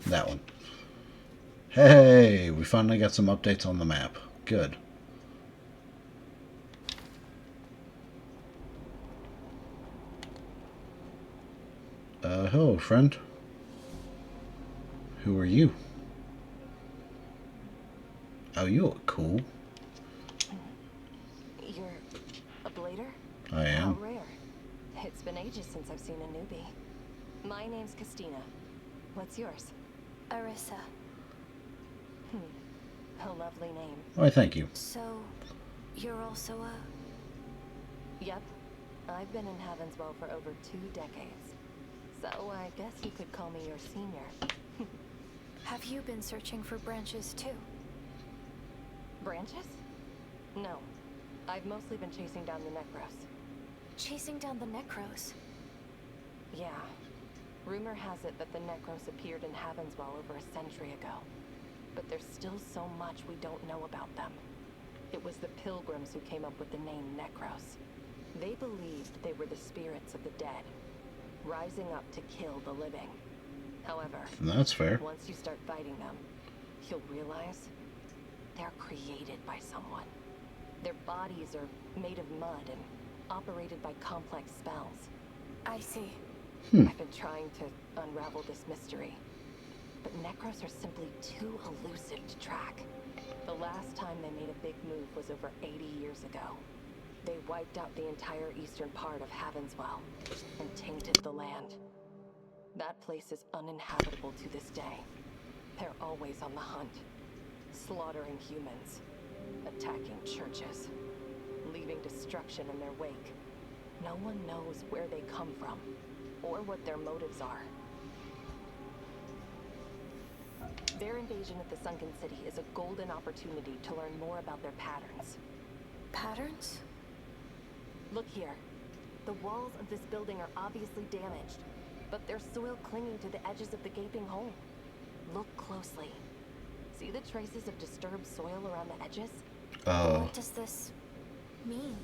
That one. Hey, we finally got some updates on the map. Good. Hello, friend. Who are you? Oh, you look cool. You're a blader? I How am. rare. It's been ages since I've seen a newbie. My name's Christina. What's yours? Arissa. A lovely name. Why, thank you. So, you're also a... Yep. I've been in Heavenswell for over 2 decades. So I guess you could call me your senior. Have you been searching for branches too? Branches? No. I've mostly been chasing down the Necros. Chasing down the Necros? Yeah. Rumor has it that the Necros appeared in Heavenswell over a century ago. But there's still so much we don't know about them. It was the Pilgrims who came up with the name Necros. They believed they were the spirits of the dead, rising up to kill the living. However, That's fair. once you start fighting them, you'll realize they're created by someone. Their bodies are made of mud and operated by complex spells. I see. I've been trying to unravel this mystery, but Necros are simply too elusive to track. The last time they made a big move was over 80 years ago. They wiped out the entire eastern part of Heavenswell and tainted the land. That place is uninhabitable to this day. They're always on the hunt, slaughtering humans, attacking churches, leaving destruction in their wake. No one knows where they come from, or what their motives are. Their invasion of the Sunken City is a golden opportunity to learn more about their patterns. Patterns? Look here. The walls of this building are obviously damaged, but there's soil clinging to the edges of the gaping hole. Look closely. See the traces of disturbed soil around the edges? Oh. What does this mean?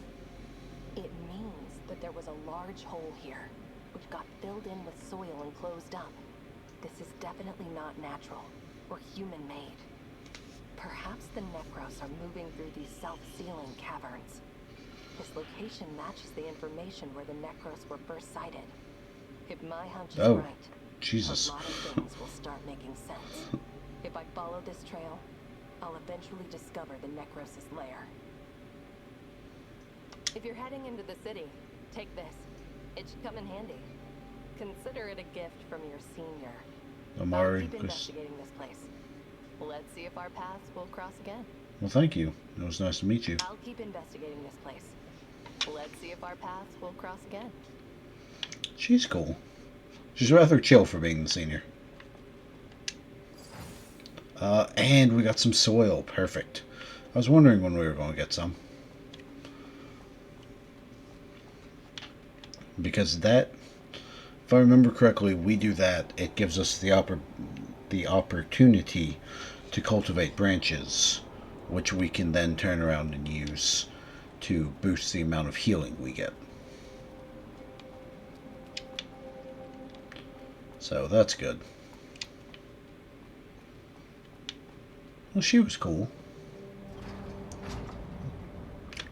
It means that there was a large hole here, which got filled in with soil and closed up. This is definitely not natural or human-made. Perhaps the Necros are moving through these self-sealing caverns. This location matches the information where the Necros were first sighted. If my hunch is Oh, right, Jesus. a lot of things will start making sense. If I follow this trail, I'll eventually discover the Necros' lair. If you're heading into the city, take this. It should come in handy. Consider it a gift from your senior. I'll Amari. keep investigating this place. Let's see if our paths will cross again. Well, thank you. It was nice to meet you. I'll keep investigating this place. Let's see if our paths will cross again. She's cool. She's rather chill for being the senior. And we got some soil. Perfect. I was wondering when we were going to get some. Because that, if I remember correctly, we do that. It gives us the opportunity to cultivate branches, which we can then turn around and use to boost the amount of healing we get. So that's good. Well, she was cool.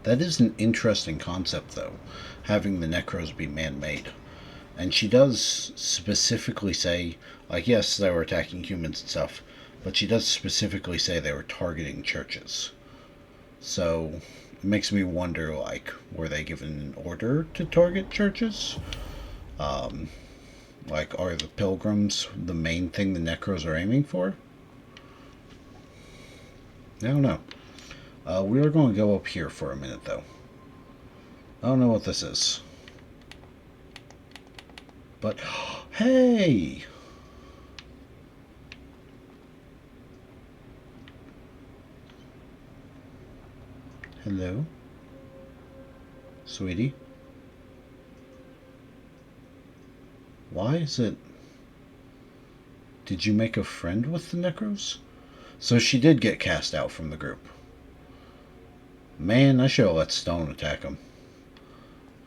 That is an interesting concept, though, having the Necros be man-made. And she does specifically say, like, yes, they were attacking humans and stuff, but she does specifically say they were targeting churches. So it makes me wonder, like, were they given an order to target churches? Like, are the pilgrims the main thing the Necros are aiming for? I don't know. We are going to go up here for a minute, though. I don't know what this is. But, hey! Hello? Sweetie? Why is it... Did you make a friend with the Necros? So she did get cast out from the group. Man, I should have let Stone attack him.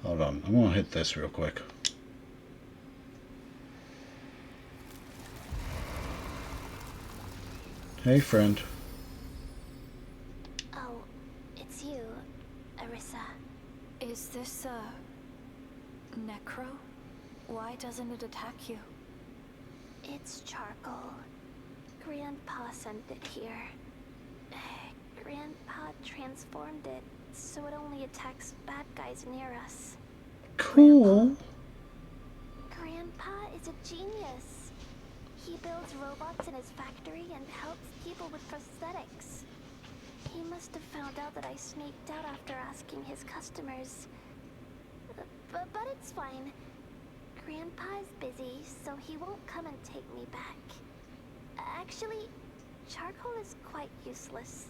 Hold on, I'm gonna hit this real quick. Hey, friend. Oh, it's you, Arissa. Is this a necro? Why doesn't it attack you? It's charcoal. Grandpa sent it here. Grandpa transformed it so it only attacks bad guys near us. Cool. Grandpa is a genius. He builds robots in his factory and helps people with prosthetics. He must have found out that I sneaked out after asking his customers. But it's fine. Grandpa is busy, so he won't come and take me back. Actually, charcoal is quite useless.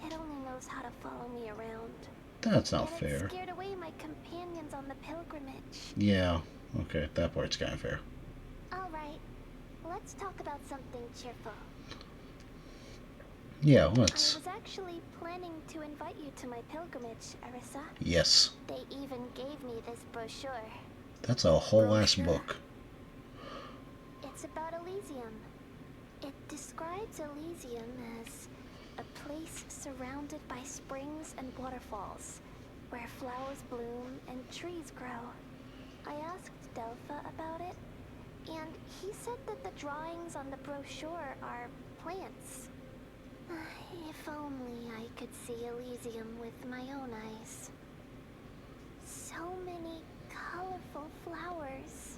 It only knows how to follow me around. That's not and fair. It scared away my companions on the pilgrimage. Yeah, okay, that part's kind of fair. Alright, let's talk about something cheerful. Yeah, I let's. was actually planning to invite you to my pilgrimage, Arissa. Yes. They even gave me this brochure. That's a whole ass Brochure? book. It's about Elysium. It describes Elysium as a place surrounded by springs and waterfalls, where flowers bloom and trees grow. I asked Delpha about it, and he said that the drawings on the brochure are plants. If only I could see Elysium with my own eyes. So many colorful flowers.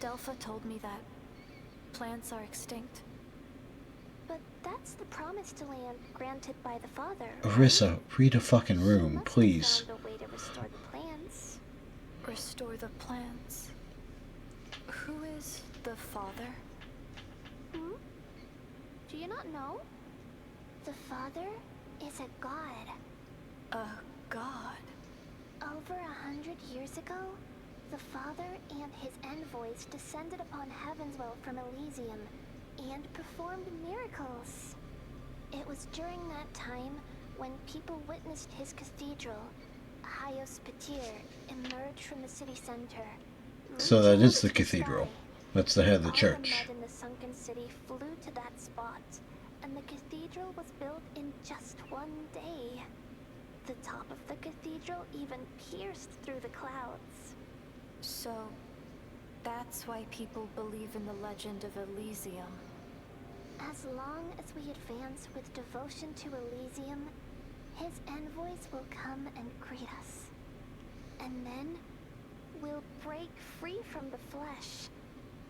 Delpha told me that plants are extinct. But that's the promised land granted by the Father. Arissa, read a fucking He room, must have please. found a way to restore the plants. Restore the plants. Who is the Father? Hmm? Do you not know? The Father is a god. A god. Over 100 years ago, the Father and his envoys descended upon Heavenswell from Elysium and performed miracles. It was during that time when people witnessed his cathedral, Hyos Patir, emerge from the city center. So that reaching is up the to cathedral. sky. That's the head of the All church. the mud in the sunken city flew to that spot, and the cathedral was built in just one day. The top of the cathedral even pierced through the clouds. So, that's why people believe in the legend of Elysium. As long as we advance with devotion to Elysium, his envoys will come and greet us. And then, we'll break free from the flesh,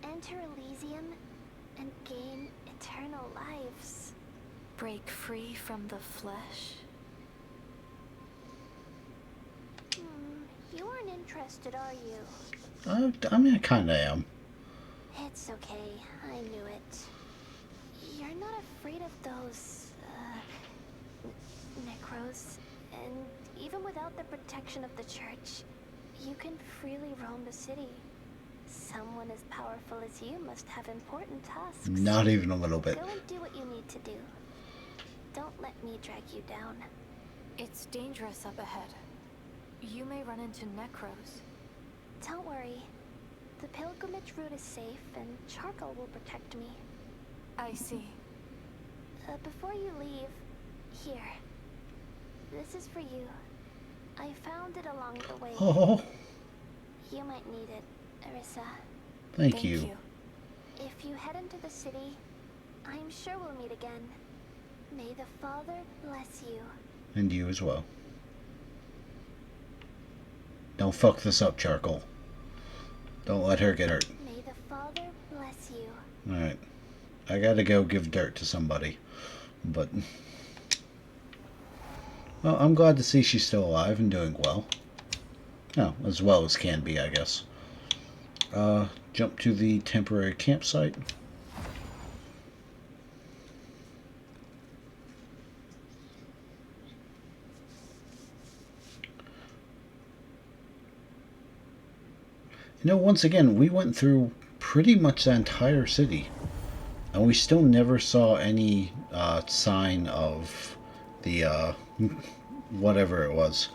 enter Elysium, and gain eternal lives. Break free from the flesh? You aren't interested, are you? I mean, I kind of am. It's okay. I knew it. You're not afraid of those, Necros. And even without the protection of the church, you can freely roam the city. Someone as powerful as you must have important tasks. Not even a little bit. Go and do what you need to do. Don't let me drag you down. It's dangerous up ahead. You may run into Necros. Don't worry. The pilgrimage route is safe, and Charcoal will protect me. I see. Before you leave, here. This is for you. I found it along the way. Oh, You might need it, Arissa. thank you. If you head into the city, I'm sure we'll meet again. May the Father bless you. And you as well. Don't fuck this up, Charcoal. Don't let her get hurt. May the Father bless you. Alright. I gotta go give dirt to somebody. But... well, I'm glad to see she's still alive and doing well. Oh, as well as can be, I guess. Jump to the temporary campsite. You know, once again, we went through pretty much the entire city. And we still never saw any sign of the, whatever it was.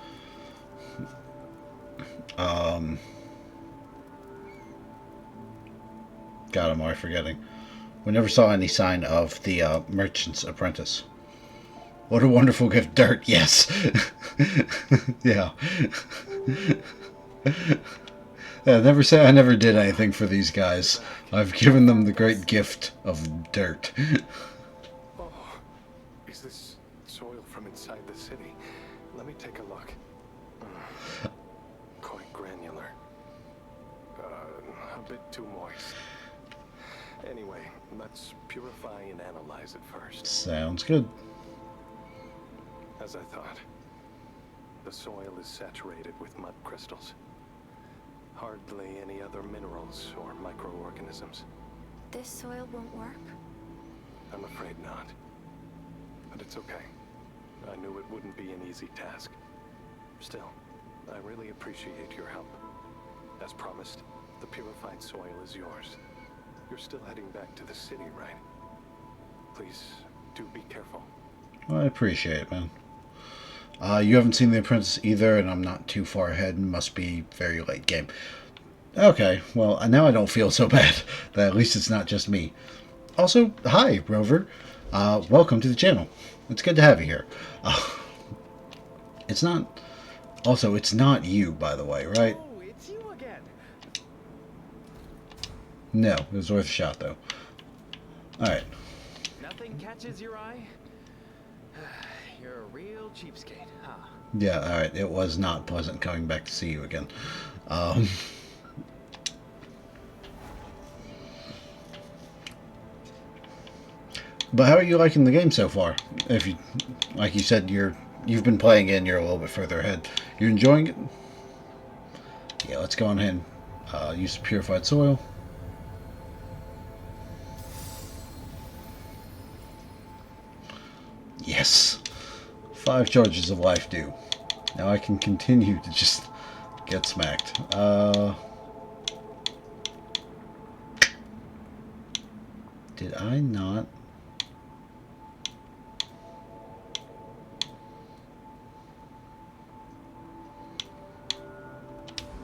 God, am I forgetting. We never saw any sign of the merchant's apprentice. What a wonderful gift. Dirt, yes. Yeah. Yeah, never say I never did anything for these guys. I've given them the great gift of dirt. Oh, is this soil from inside the city? Let me take a look. Quite granular. A bit too moist. Anyway, let's purify and analyze it first. Sounds good. As I thought, the soil is saturated with mud crystals. Hardly any other minerals or microorganisms. This soil won't work? I'm afraid not. But it's okay. I knew it wouldn't be an easy task. Still, I really appreciate your help. As promised, the purified soil is yours. You're still heading back to the city, right? Please, do be careful. Well, I appreciate it, man. You haven't seen The Apprentice either, and I'm not too far ahead. Must be very late game. Okay, well, now I don't feel so bad. That at least it's not just me. Also, hi, Rover. Welcome to the channel. It's good to have you here. It's not... also, it's not you, by the way, right? Oh, it's you again. No, it was worth a shot, though. Alright. Nothing catches your eye? You're a real cheapskate, huh? Yeah, alright. It was not pleasant coming back to see you again. But how are you liking the game so far? If you, like you said, you've been playing it and you're a little bit further ahead. You enjoying it? Yeah, let's go on ahead and use purified soil. Yes. 5 charges of life due. Now I can continue to just get smacked. Did I not?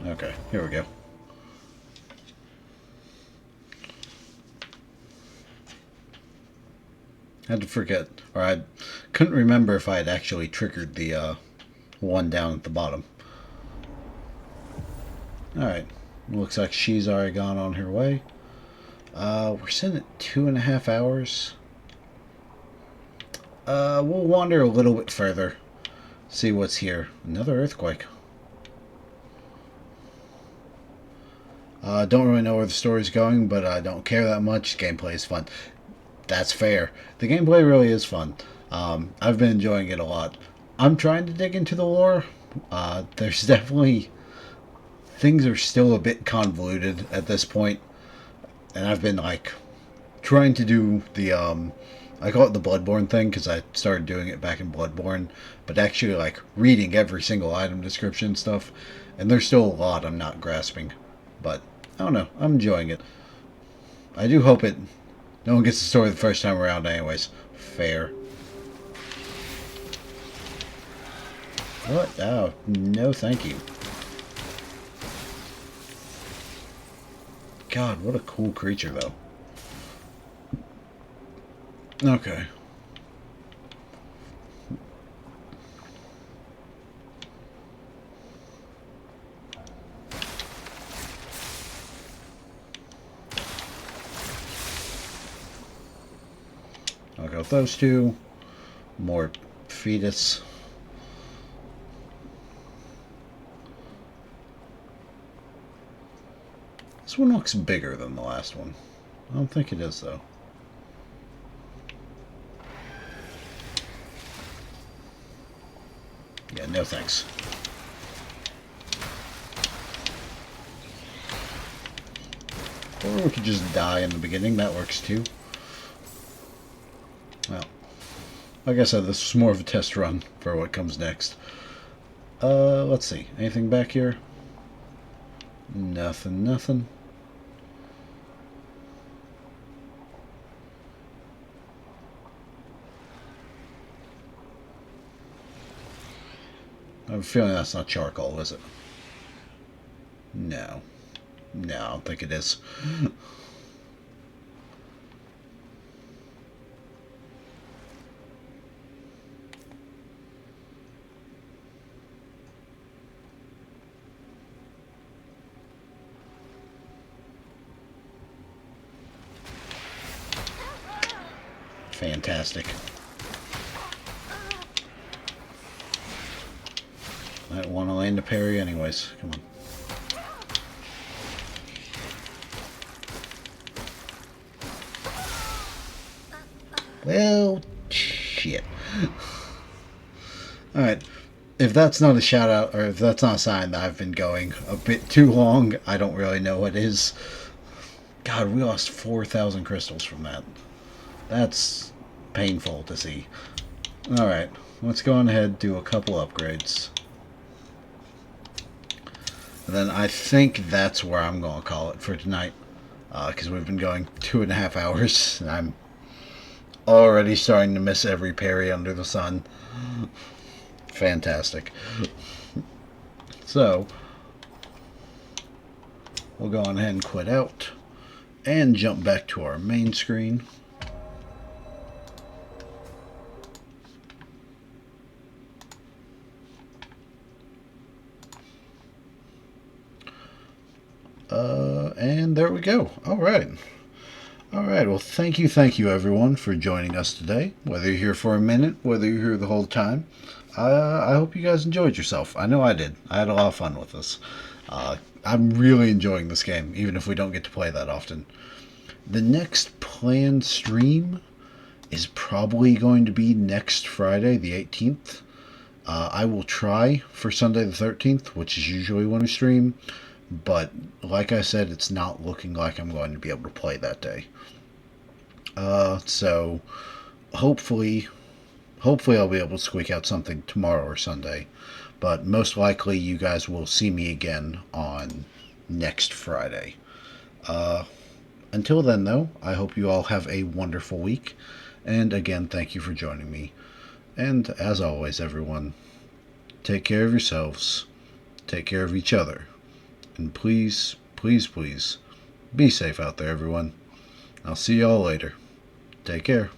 Okay, here we go. I had to forget, or I couldn't remember if I had actually triggered the one down at the bottom. Alright, looks like she's already gone on her way. We're sitting at 2.5 hours. We'll wander a little bit further, see what's here. Another earthquake. Don't really know where the story's going, but I don't care that much. Gameplay is fun. That's fair. The gameplay really is fun. I've been enjoying it a lot. I'm trying to dig into the lore. There's definitely things are still a bit convoluted at this point, and I've been like trying to do the I call it the Bloodborne thing because I started doing it back in Bloodborne, but actually like reading every single item description stuff, and there's still a lot I'm not grasping. But I don't know, I'm enjoying it. I do hope it no one gets the story the first time around anyways. Fair. What? Oh, no thank you. God, what a cool creature though. Okay. I'll go with those two. More fetus. This one looks bigger than the last one. I don't think it is though. Yeah, no thanks. Or we could just die in the beginning. That works too. Well, like I said, this was more of a test run for what comes next. Let's see. Anything back here? Nothing, nothing. I have a feeling that's not charcoal, is it? No. No, I don't think it is. Fantastic. I don't want to land a parry anyways. Come on. Well, shit. Alright. If that's not a shout out, or if that's not a sign that I've been going a bit too long, I don't really know what is. God, we lost 4,000 crystals from that. That's painful to see. Alright, let's go on ahead and do a couple upgrades. And then I think that's where I'm going to call it for tonight. Because we've been going 2.5 hours, and I'm already starting to miss every parry under the sun. Fantastic. So, we'll go on ahead and quit out and jump back to our main screen. And there we go. All right. All right. Well, thank you, everyone, for joining us today. Whether you're here for a minute, whether you're here the whole time, I hope you guys enjoyed yourself. I know I did. I had a lot of fun with this. I'm really enjoying this game, even if we don't get to play that often. The next planned stream is probably going to be next Friday, the 18th. I will try for Sunday the 13th, which is usually when we stream. But like I said, it's not looking like I'm going to be able to play that day. So hopefully I'll be able to squeak out something tomorrow or Sunday. But most likely you guys will see me again on next Friday. Until then, though, I hope you all have a wonderful week. And again, thank you for joining me. And as always, everyone, take care of yourselves, take care of each other. And please, please, please, be safe out there, everyone. I'll see y'all later. Take care.